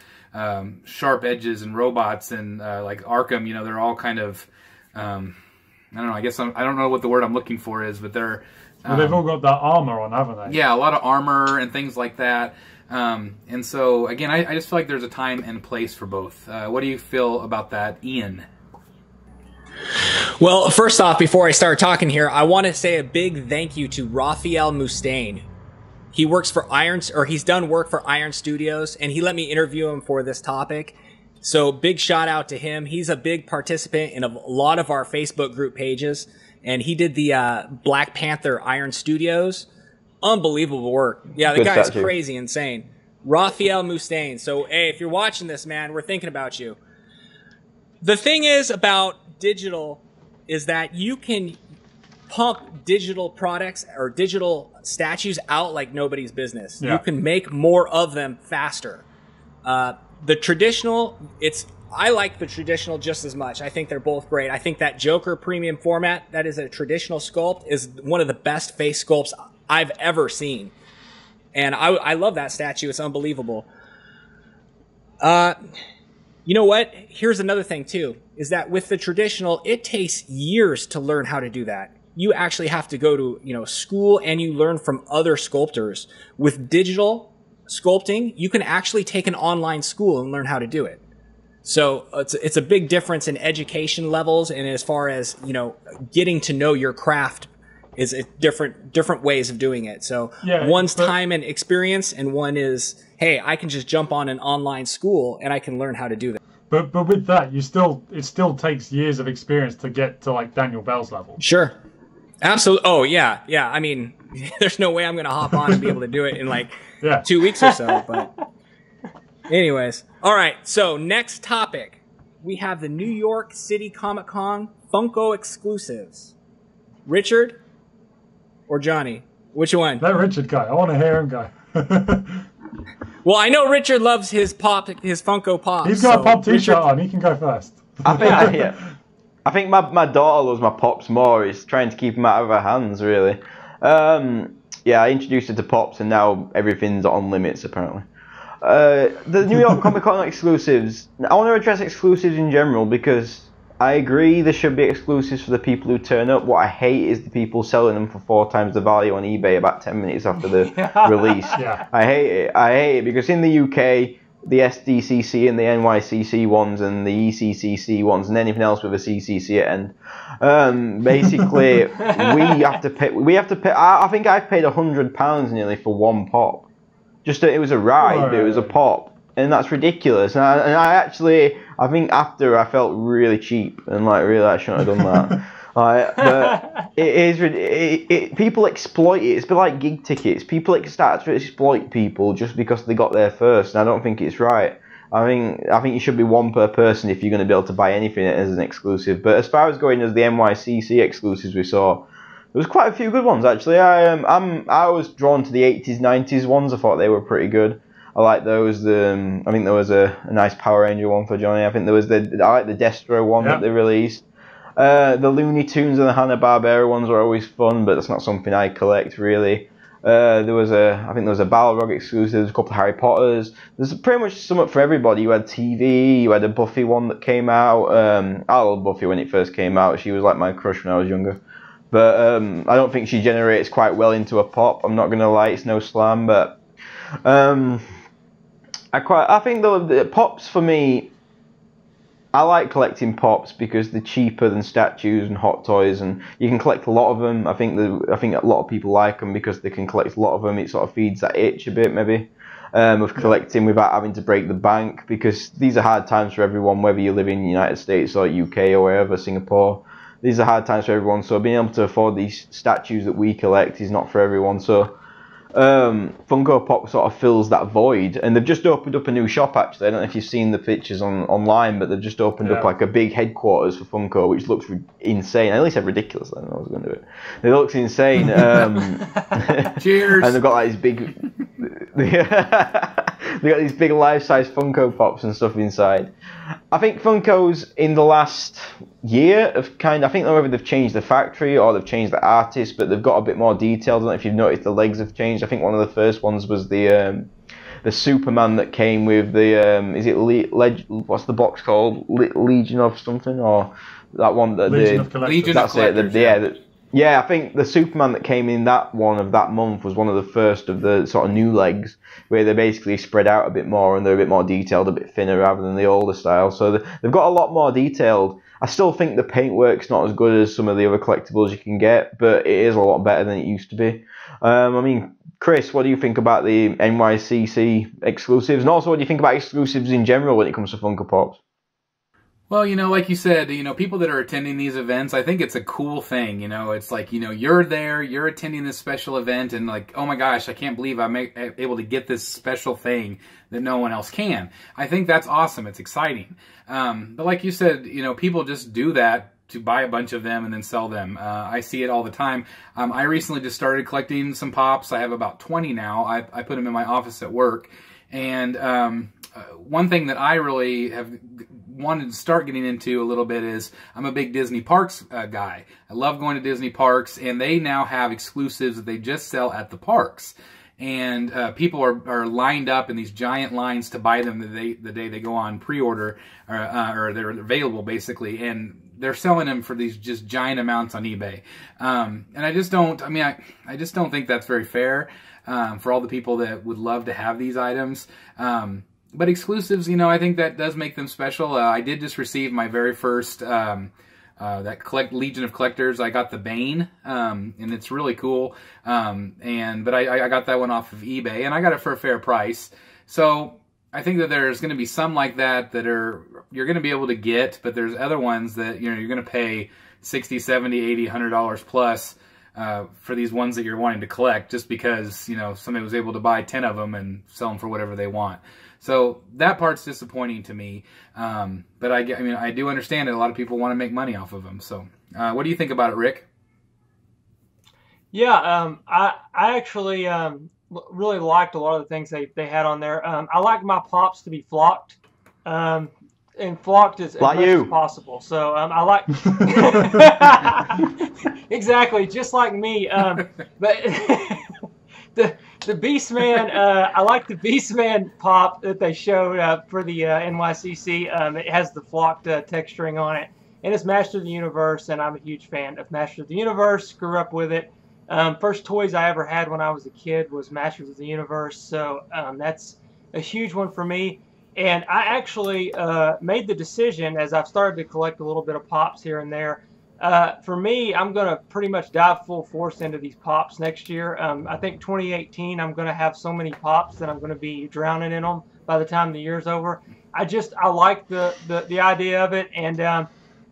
sharp edges and robots, and like Arkham, you know, they're all kind of, I don't know, I guess I don't know what the word I'm looking for is, but they're... well, they've all got that armor on, haven't they? Yeah, a lot of armor and things like that. And so, again, I just feel like there's a time and place for both. What do you feel about that, Ian? Well, first off, before I start talking here, I want to say a big thank you to Raphael Mustaine. He works for he's done work for Iron Studios, and he let me interview him for this topic. So big shout out to him. He's a big participant in a lot of our Facebook group pages, and he did the Black Panther Iron Studios. Unbelievable work. Yeah, the guy's crazy insane. Raphael Mustaine. So, hey, if you're watching this, man, we're thinking about you. The thing is about digital is that you can pump digital products or digital statues out like nobody's business. Yeah. You can make more of them faster. The traditional, I like the traditional just as much. I think they're both great. I think that Joker premium format, that is a traditional sculpt, is one of the best face sculpts I've ever seen. And I love that statue. It's unbelievable. You know what? Here's another thing too, is that with the traditional, it takes years to learn how to do that. You actually have to go to, you know, school, and you learn from other sculptors. With digital sculpting, you can actually take an online school and learn how to do it. So it's a big difference in education levels, and as far as, you know, getting to know your craft is different ways of doing it. So yeah, one's time and experience, and one is, hey, I can just jump on an online school and I can learn how to do that. But with that, it still takes years of experience to get to like Daniel Bell's level. Sure. Absolutely. Oh, yeah. Yeah. I mean, there's no way I'm going to hop on and be able to do it in like 2 weeks or so. But anyways. All right. So next topic. We have the New York City Comic Con Funko exclusives. Richard or Johnny? Which one? Let Richard go. I want to hear him go. Well, I know Richard loves his Funko Pop. He's got a Pop t-shirt on. He can go first. I think my daughter loves my Pops more. He's trying to keep them out of her hands, really. Yeah, I introduced her to Pops, and now everything's on limits, apparently. The New York Comic Con exclusives. I want to address exclusives in general, because I agree there should be exclusives for the people who turn up. What I hate is the people selling them for 4 times the value on eBay about 10 minutes after the release. Yeah. I hate it because in the UK, the SDCC and the NYCC ones and the ECCC ones and anything else with a CCC at end. Basically, we have to pay. I think I've paid £100 nearly for one pop. It was a ride, but it was a pop, and that's ridiculous. And I think after I felt really cheap and like really I shouldn't have done that. But people exploit it. It's a bit like gig tickets. People start to exploit people just because they got there first, and I don't think it's right. I think you should be one per person if you're going to be able to buy anything as an exclusive. But as far as going as the NYCC exclusives we saw, there was quite a few good ones actually. I was drawn to the 80s, 90s ones. I thought they were pretty good. I like those. I think there was a nice Power Ranger one for Johnny. I think there was I like the Destro one that they released. The Looney Tunes and the Hanna-Barbera ones are always fun, but that's not something I collect really. I think there was a Balrog exclusive. There's a couple of Harry Potters. There's pretty much something for everybody. You had TV. You had a Buffy one that came out. I loved Buffy when it first came out. She was like my crush when I was younger. But I don't think she generates quite well into a pop. I'm not gonna lie, it's no slam, but I think the pops for me. I like collecting pops because they're cheaper than statues and hot toys, and you can collect a lot of them. I think a lot of people like them because they can collect a lot of them. It sort of feeds that itch a bit, maybe, of collecting without having to break the bank, because these are hard times for everyone, whether you live in the United States or UK or wherever, Singapore. These are hard times for everyone, so being able to afford these statues that we collect is not for everyone. So Funko Pop sort of fills that void, and they've just opened up a new shop. Actually, I don't know if you've seen the pictures online, but they've just opened up like a big headquarters for Funko, which looks insane. I at least said ridiculous. I don't know I was going to do it. It looks insane. Cheers. And they've got like these big, they got these big life-size Funko Pops and stuff inside. I think Funko's in the last year I think whether they've changed the factory or they've changed the artist, but they've got a bit more detailed. I don't know if you've noticed the legs have changed. I think one of the first ones was the Superman that came with the what's the box called? Legion of something, or that one that Legion of Collectors. Yeah, I think the Superman that came in that one of that month was one of the first of the sort of new legs, where they're basically spread out a bit more and they're a bit more detailed, a bit thinner rather than the older style. So they've got a lot more detailed. I still think the paintwork's not as good as some of the other collectibles you can get, but it is a lot better than it used to be. I mean, Chris, what do you think about the NYCC exclusives? And also, what do you think about exclusives in general when it comes to Funko Pops? Well, like you said, people that are attending these events, I think it's a cool thing. It's like, you're there, you're attending this special event, and like, oh my gosh, I can't believe I'm able to get this special thing that no one else can. I think that's awesome. It's exciting. But like you said, people just do that to buy a bunch of them and then sell them. I see it all the time. I recently just started collecting some Pops. I have about 20 now. I put them in my office at work. And one thing that I really have wanted to start getting into a little bit is I'm a big Disney Parks guy. I love going to Disney Parks, and they now have exclusives that they just sell at the parks. And people are lined up in these giant lines to buy them the day they go on pre-order, or they're available basically, and they're selling them for these just giant amounts on eBay. And I just don't think that's very fair for all the people that would love to have these items. But exclusives, I think that does make them special. I did just receive my very first Legion of Collectors. I got the Bane, and it's really cool. But I got that one off of eBay, and I got it for a fair price. So I think that there's going to be some like that you're going to be able to get, but there's other ones that you're going to pay $60, $70, $80, $100 plus for these ones that you're wanting to collect, just because somebody was able to buy 10 of them and sell them for whatever they want. So that part's disappointing to me. But I do understand that a lot of people want to make money off of them. So what do you think about it, Rick? Yeah, I actually really liked a lot of the things they had on there. I like my Pops to be flocked. And flocked as much as possible. So I like exactly just like me. But the Beastman, I like the Beastman Pop that they showed for the NYCC. It has the flocked texturing on it, and it's Master of the Universe, and I'm a huge fan of Master of the Universe. Grew up with it. First toys I ever had when I was a kid was Masters of the Universe, so that's a huge one for me. And I actually made the decision, as I've started to collect a little bit of Pops here and there. For me, I'm going to pretty much dive full force into these Pops next year. I think 2018, I'm going to have so many Pops that I'm going to be drowning in them by the time the year's over. I like the idea of it, and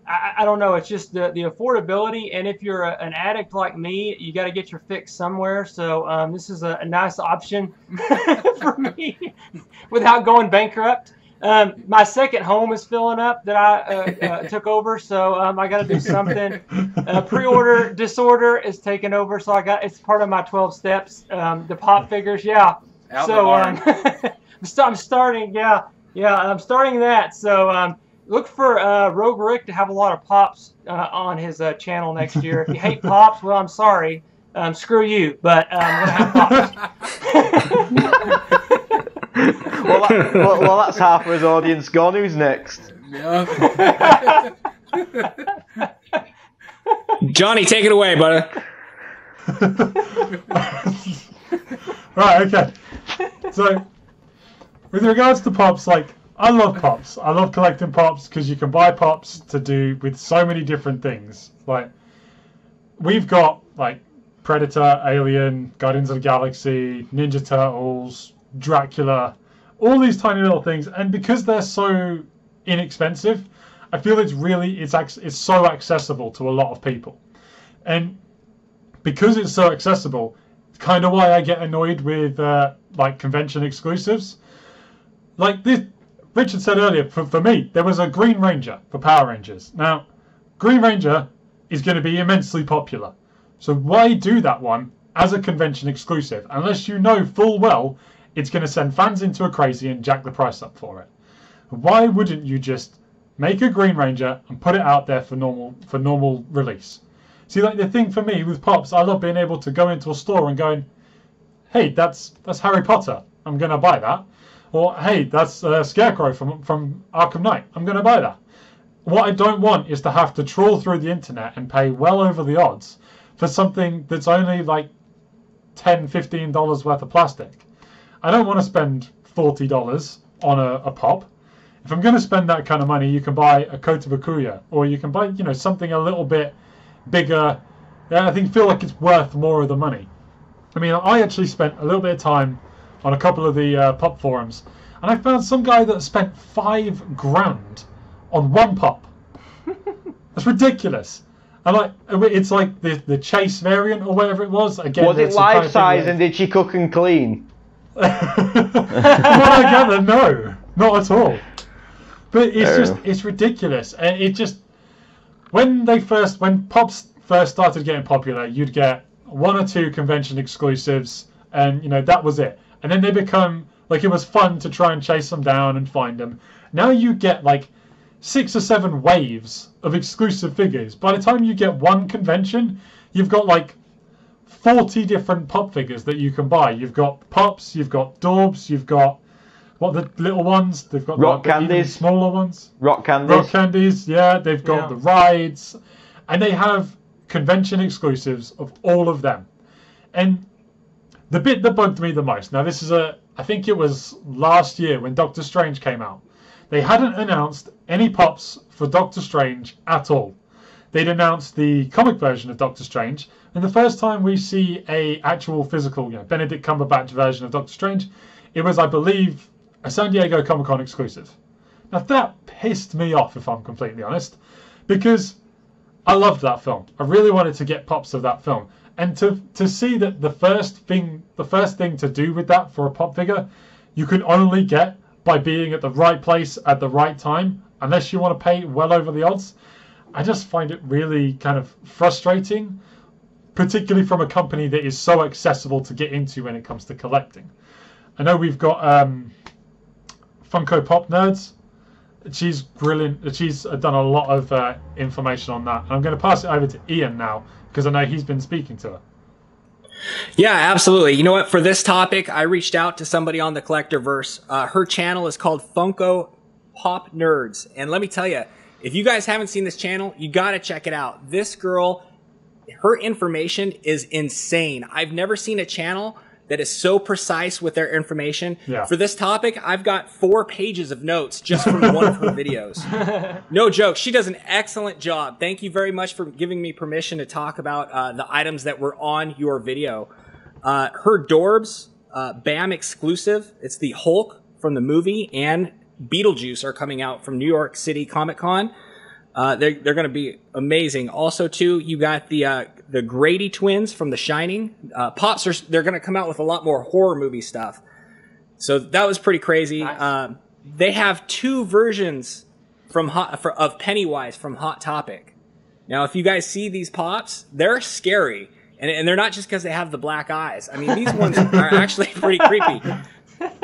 I don't know, it's just the affordability, and if you're an addict like me, you got to get your fix somewhere, so this is a nice option for me without going bankrupt. My second home is filling up that I took over, so I got to do something. Pre-order disorder is taking over, so it's part of my 12 steps. The Pop figures, yeah. So I'm starting that, so look for Rogue Rick to have a lot of Pops on his channel next year. If you hate Pops, well, I'm sorry. screw you, but I'm going to have pops. well, that's half of his audience gone. Who's next? Jonny, take it away, brother. Right, okay. So, with regards to pops, like, I love pops. I love collecting pops because you can buy pops to do with so many different things. Like, we've got, like, Predator, Alien, Guardians of the Galaxy, Ninja Turtles, Dracula, all these tiny little things. And because they're so inexpensive, I feel it's so accessible to a lot of people. And because it's so accessible, it's kind of why I get annoyed with like convention exclusives. Like this, Richard said earlier, for me, there was a Green Ranger for Power Rangers. Now, Green Ranger is going to be immensely popular. So why do that one as a convention exclusive, unless you know full well it's going to send fans into a crazy and jack the price up for it? Why wouldn't you just make a Green Ranger and put it out there for normal release? See, like the thing for me with pops, I love being able to go into a store and going, hey, that's Harry Potter, I'm going to buy that. Or, hey, that's Scarecrow from Arkham Knight, I'm going to buy that. What I don't want is to have to trawl through the internet and pay well over the odds for something that's only like $10, $15 worth of plastic. I don't want to spend $40 on a pop. If I'm going to spend that kind of money, you can buy a Kota Bakuya, or you can buy, something a little bit bigger. I feel like it's worth more of the money. I mean, I actually spent a little bit of time on a couple of the pop forums, and I found some guy that spent $5,000 on one pop. That's ridiculous. And it's like the Chase variant or whatever it was. Again, was it life size and did she cook and clean? From what I gather, no, not at all. But it's ridiculous, and it just when pops first started getting popular, you'd get one or two convention exclusives, and that was it. And then they become like it was fun to try and chase them down and find them. Now you get like 6 or 7 waves of exclusive figures. By the time you get one convention, you've got like 40 different pop figures that you can buy. You've got pops, you've got daubs, you've got the little ones. They've got rock candies, smaller ones. Rock candies, yeah. They've got the rides, and they have convention exclusives of all of them. And the bit that bugged me the most. Now, this is I think it was last year when Doctor Strange came out. They hadn't announced any pops for Doctor Strange at all. They'd announced the comic version of Doctor Strange, and the first time we see a actual physical, Benedict Cumberbatch version of Doctor Strange, it was, I believe, a San Diego Comic-Con exclusive. Now that pissed me off, if I'm completely honest, because I loved that film. I really wanted to get pops of that film, and to see that the first thing to do with that for a pop figure, you can only get by being at the right place at the right time, unless you want to pay well over the odds. I just find it really kind of frustrating, particularly from a company that is so accessible to get into when it comes to collecting. I know we've got Funko Pop Nerds. She's brilliant. She's done a lot of information on that. And I'm going to pass it over to Ian now, because I know he's been speaking to her. Yeah, absolutely. You know what? For this topic, I reached out to somebody on the Collectorverse. Her channel is called Funko Pop Nerds. And let me tell you, if you guys haven't seen this channel, you got to check it out. This girl, her information is insane. I've never seen a channel that is so precise with their information. Yeah. For this topic, I've got 4 pages of notes just from one of her videos. No joke. She does an excellent job. Thank you very much for giving me permission to talk about the items that were on your video. Her Dorbs, BAM exclusive. It's the Hulk from the movie, and Beetlejuice are coming out from New York City Comic Con. They're going to be amazing. Also, too, you got the Grady twins from The Shining. Pops they're going to come out with a lot more horror movie stuff. So that was pretty crazy. Nice. They have 2 versions of Pennywise from Hot Topic. Now, if you guys see these pops, they're scary, and they're not just because they have the black eyes. I mean, these ones are actually pretty creepy.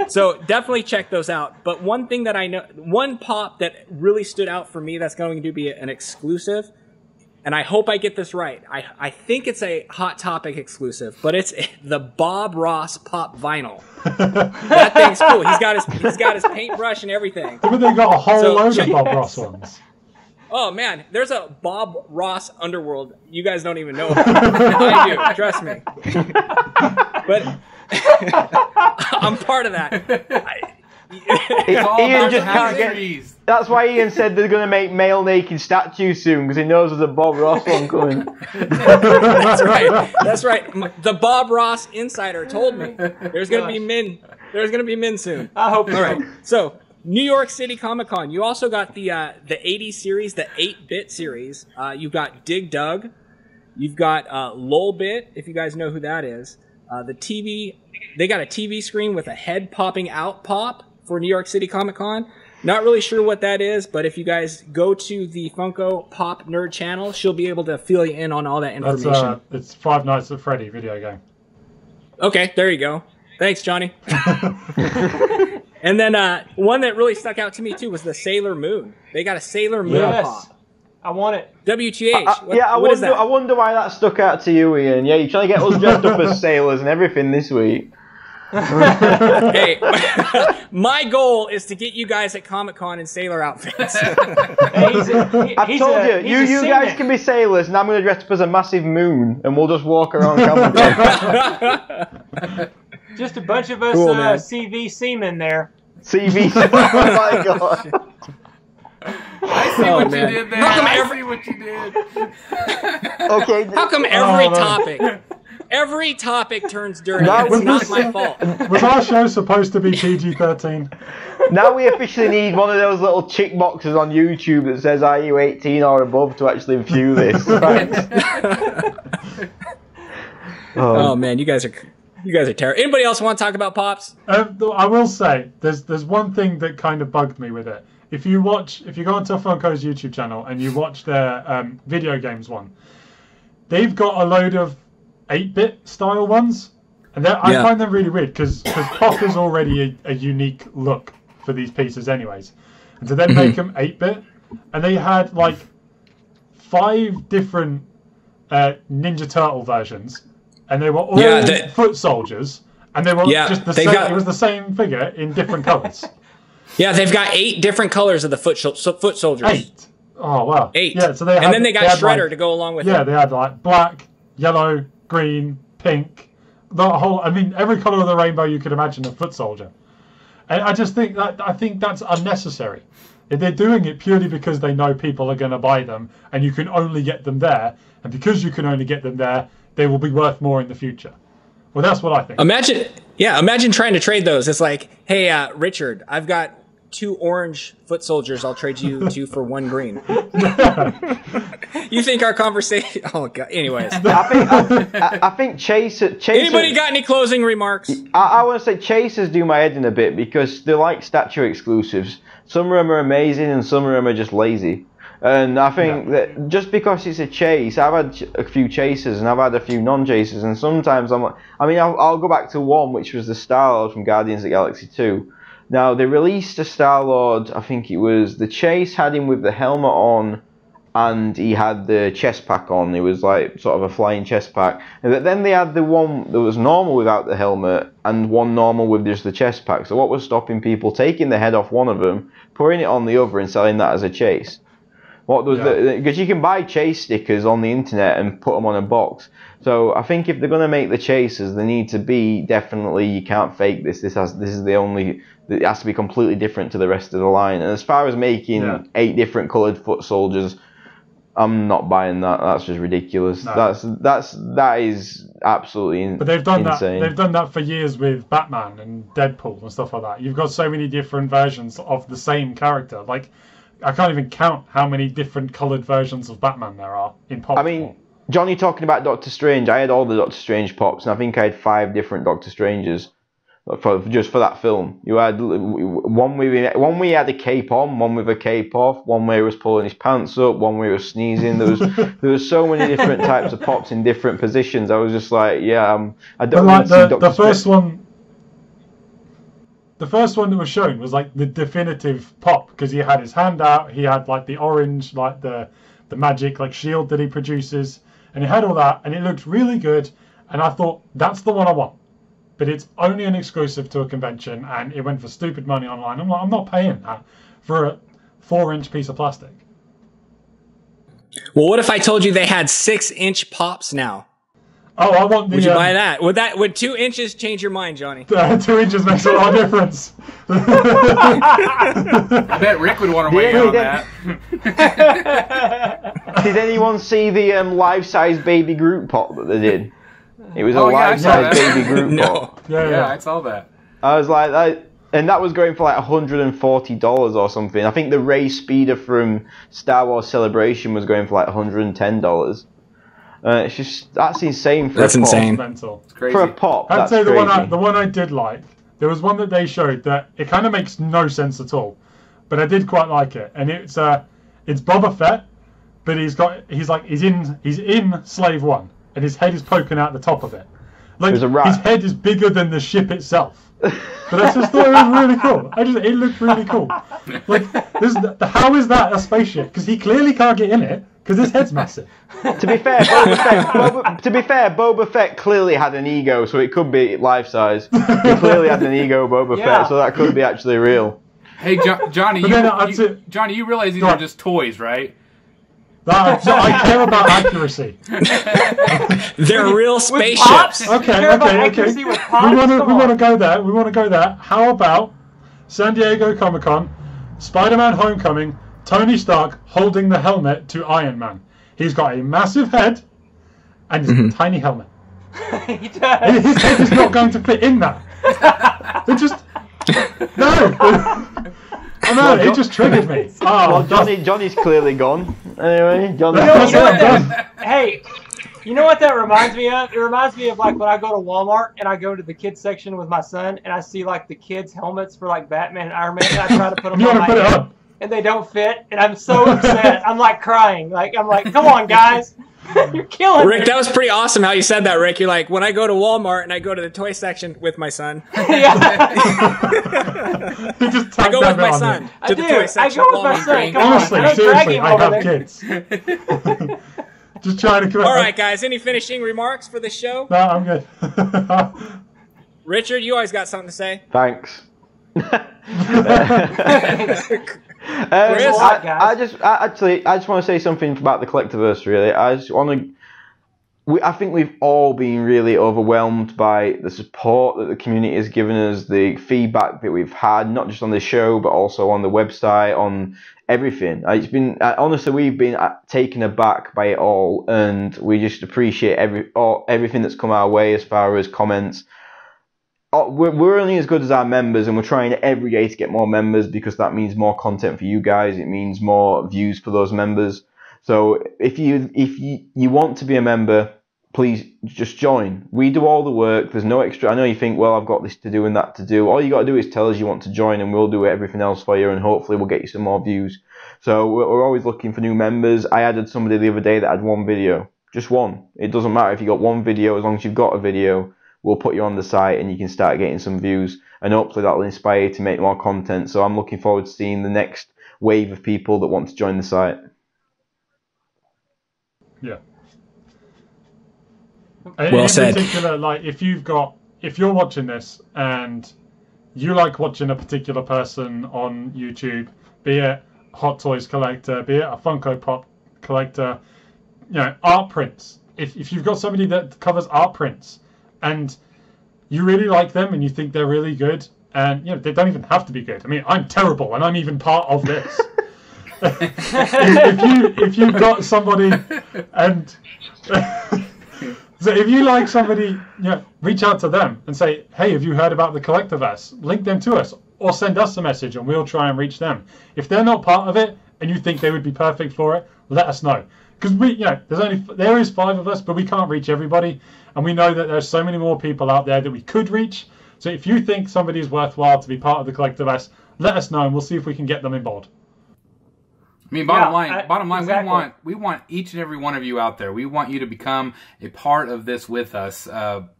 So definitely check those out. But one thing that I know, one pop that really stood out for me that's going to be an exclusive and I hope I get this right. I think it's a Hot Topic exclusive, but it's the Bob Ross pop vinyl. That thing's cool. He's got his paintbrush and everything. But they got a whole load of Bob Ross ones. Oh man, there's a Bob Ross underworld. You guys don't even know about it. I do, trust me. But I'm part of that. Ian just can't get. That's why Ian said they're going to make male naked statues soon, because he knows there's a Bob Ross one coming. That's right. That's right. The Bob Ross insider told me there's going to be men. There's going to be men soon. I hope so. All right. So New York City Comic Con. You also got the 80 series, the 8-bit series. You've got Dig Dug. You've got Lolbit, if you guys know who that is. The TV. They got a TV screen with a head popping out pop for New York City Comic Con. Not really sure what that is, but if you guys go to the Funko Pop Nerd channel, she'll be able to fill you in on all that information. It's Five Nights at Freddy video game. Okay, there you go. Thanks, Johnny. And then one that really stuck out to me, too, was the Sailor Moon. They got a Sailor Moon pop. I want it. WTH. I wonder why that stuck out to you, Ian. Yeah, you're trying to get us dressed up as sailors and everything this week. Hey, my goal is to get you guys at Comic-Con in sailor outfits. I told you guys can be sailors, and I'm going to dress up as a massive moon, and we'll just walk around Comic-Con. Just a bunch of us cool, CV seamen there. CV, oh my god. I see what you did there. I see what you did. Okay. How come every topic turns dirty? It's not my fault. Was our show supposed to be PG-13? Now we officially need one of those little chick boxes on YouTube that says, "Are you 18 or above?" to actually view this. Right. Oh man, you guys are terrible. Anybody else want to talk about Pops? I will say there's one thing that kind of bugged me with it. If you go onto Funko's YouTube channel and you watch their video games one, they've got a load of 8-bit style ones, and I find them really weird because Pop is already a unique look for these pieces, anyways, and to then make them 8-bit, and they had like 5 different Ninja Turtle versions, and they were all foot soldiers, and they were just the same. It was the same figure in different colors. Yeah, they've got 8 different colors of the foot soldiers. 8. Oh wow. 8. Yeah, so then they got Shredder to go along with it. Yeah, they had like black, yellow, green, pink, the whole. I mean, every color of the rainbow you could imagine a foot soldier. And I just think that's unnecessary. They're doing it purely because they know people are going to buy them, and you can only get them there. And because you can only get them there, they will be worth more in the future. Well, that's what I think. Imagine trying to trade those. It's like, hey, Richard, I've got 2 orange foot soldiers. I'll trade you 2 for 1 green. You think our conversation? Oh god. Anyways, I think Chase. Anybody got any closing remarks? I want to say Chasers do my head in a bit because they're like statue exclusives. Some of them are amazing and some of them are just lazy. And I think that just because it's a chase, I've had a few chasers and I've had a few non-chasers, and sometimes I'll go back to one, which was the Star-Lord from Guardians of the Galaxy 2. Now, they released a Star-Lord, I think it was, the chase had him with the helmet on, and he had the chest pack on. It was like sort of a flying chest pack. And then they had the one that was normal without the helmet, and one normal with just the chest pack. So what was stopping people taking the head off one of them, putting it on the other, and selling that as a chase? Because you can buy chase stickers on the internet and put them on a box. So I think if they're going to make the chasers, they need to be definitely, you can't fake this. This is the only. It has to be completely different to the rest of the line. And as far as making 8 different coloured foot soldiers, I'm not buying that. That's just ridiculous. No. That is absolutely insane. But they've done that. They've done that for years with Batman and Deadpool and stuff like that. You've got so many different versions of the same character. Like, I can't even count how many different coloured versions of Batman there are in pop. I mean, Johnny talking about Doctor Strange, I had all the Doctor Strange pops, and I think I had 5 different Doctor Stranges just for that film. You had one where he had a cape on, one with a cape off, one where he was pulling his pants up, one where he was sneezing. There was so many different types of pops in different positions. I was just like, I don't want to see Doctor Strange. The first one that was shown was like the definitive pop because he had his hand out. He had like the orange, like the the magic like shield that he produces, and it had all that, and it looked really good. And I thought, that's the one I want. But it's only an exclusive to a convention, and it went for stupid money online. I'm like, I'm not paying that for a 4-inch piece of plastic. Well, what if I told you they had 6-inch pops now? Oh, I want the. Would you buy that? Would 2 inches change your mind, Johnny? 2 inches makes a lot of difference. I bet Rick would want to weigh in on that. Did anyone see the life-size baby Groot pop that they did? It was a life-size baby Groot pop. Yeah, I saw that. I was like, and that was going for like $140 or something. I think the Ray Speeder from Star Wars Celebration was going for like $110. It's just, that's insane for a pop. Insane. It's crazy. For a pop, I'd say crazy. the one I did like, there was one that they showed that it kind of makes no sense at all, but I did quite like it, and it's Boba Fett, but he's in Slave One, and his head is poking out the top of it. Like his head is bigger than the ship itself. But I just thought it was really cool. It looked really cool. Like, how is that a spaceship? Because he clearly can't get in it because his head's massive. To be fair, Boba Fett clearly had an ego, so it could be life size. He clearly had an ego, Boba Fett, so that could be actually real. Hey, Johnny, Johnny, you realize these are just toys, right? I care about accuracy. They're real spaceships. Okay. We want to go there. We want to go there. How about San Diego Comic-Con, Spider-Man Homecoming, Tony Stark holding the helmet to Iron Man. He's got a massive head and a tiny helmet. He does. His head is not going to fit in that. It just no. Oh no, it just triggered me. Well, Johnny's clearly gone. Anyway, Hey, you know what that reminds me of? It reminds me of like when I go to Walmart and I go to the kids section with my son and I see like the kids' helmets for like Batman and Iron Man and I try to put them on my head and they don't fit and I'm so upset. I'm like crying. I'm like, come on, guys. You're killing Rick, me. that was pretty awesome how you said that, Rick. You're like, when I go to Walmart and I go to the toy section with my son. Yeah. I go with my son to the toy section. I go with my son. Come Honestly, on. seriously, I have kids. Just trying to come All right, guys. Any finishing remarks for the show? No, I'm good. Richard, you always got something to say. Thanks. I just want to say something about the Collectorverse. Really, I think we've all been really overwhelmed by the support that the community has given us, the feedback that we've had, not just on the show but also on the website, on everything. It's been honestly, we've been taken aback by it all, and we just appreciate everything that's come our way as far as comments. We're only as good as our members, and we're trying every day to get more members because that means more content for you guys. It means more views for those members. So if you want to be a member, please just join. We do all the work. There's no extra. I know you think, well, I've got this to do and that to do. All you got to do is tell us you want to join, and we'll do everything else for you, and hopefully we'll get you some more views. So we're always looking for new members. I added somebody the other day that had one video, just one. It doesn't matter if you got one video, as long as you've got a video. We'll put you on the site and you can start getting some views, and hopefully that will inspire you to make more content. So I'm looking forward to seeing the next wave of people that want to join the site. Yeah. Well said. In particular, like if you're watching this and you like watching a particular person on YouTube, be it Hot Toys collector, be it a Funko Pop collector, art prints. If you've got somebody that covers art prints, and you really like them and you think they're really good, and they don't even have to be good. I mean, I'm terrible and I'm even part of this. if you've got somebody and so if you like somebody, reach out to them and say, hey, have you heard about the Collectorverse? Link them to us or send us a message and we'll try and reach them. If they're not part of it and you think they would be perfect for it, let us know. Because there is 5 of us, but we can't reach everybody. And we know that there's so many more people out there that we could reach. So if you think somebody is worthwhile to be part of the Collectorverse, let us know and we'll see if we can get them on board. I mean, bottom line, exactly. we want each and every one of you out there. We want you to become a part of this with us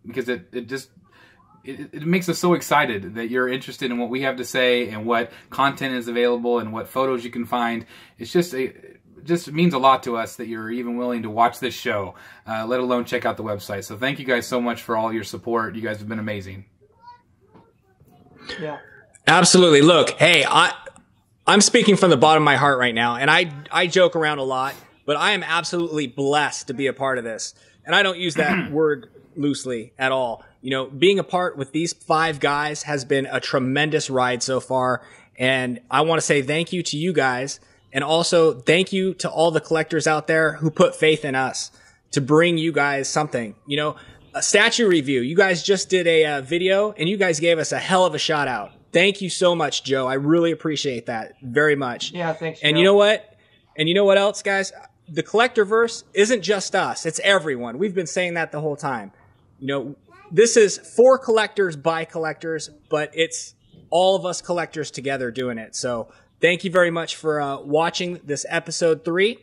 because it makes us so excited that you're interested in what we have to say and what content is available and what photos you can find. It's just just means a lot to us that you're even willing to watch this show, let alone check out the website. So thank you guys so much for all your support. You guys have been amazing. Yeah. Absolutely. Look, hey, I'm speaking from the bottom of my heart right now, and I joke around a lot, but I am absolutely blessed to be a part of this. And I don't use that word loosely at all. You know, being a part with these 5 guys has been a tremendous ride so far. And I want to say thank you to you guys. And also thank you to all the collectors out there who put faith in us to bring you guys something. You know, a statue review. You guys just did a video, and you guys gave us a hell of a shout out. Thank you so much, Joe. I really appreciate that very much. Yeah, thanks. And Joe. you know what? And you know what else, guys? The Collectorverse isn't just us. It's everyone. We've been saying that the whole time. You know, this is for collectors by collectors, but it's all of us collectors together doing it. So thank you very much for watching this episode 3.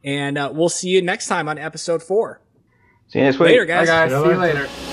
And we'll see you next time on episode 4. See you next week. Later, guys. Bye, guys. See you later.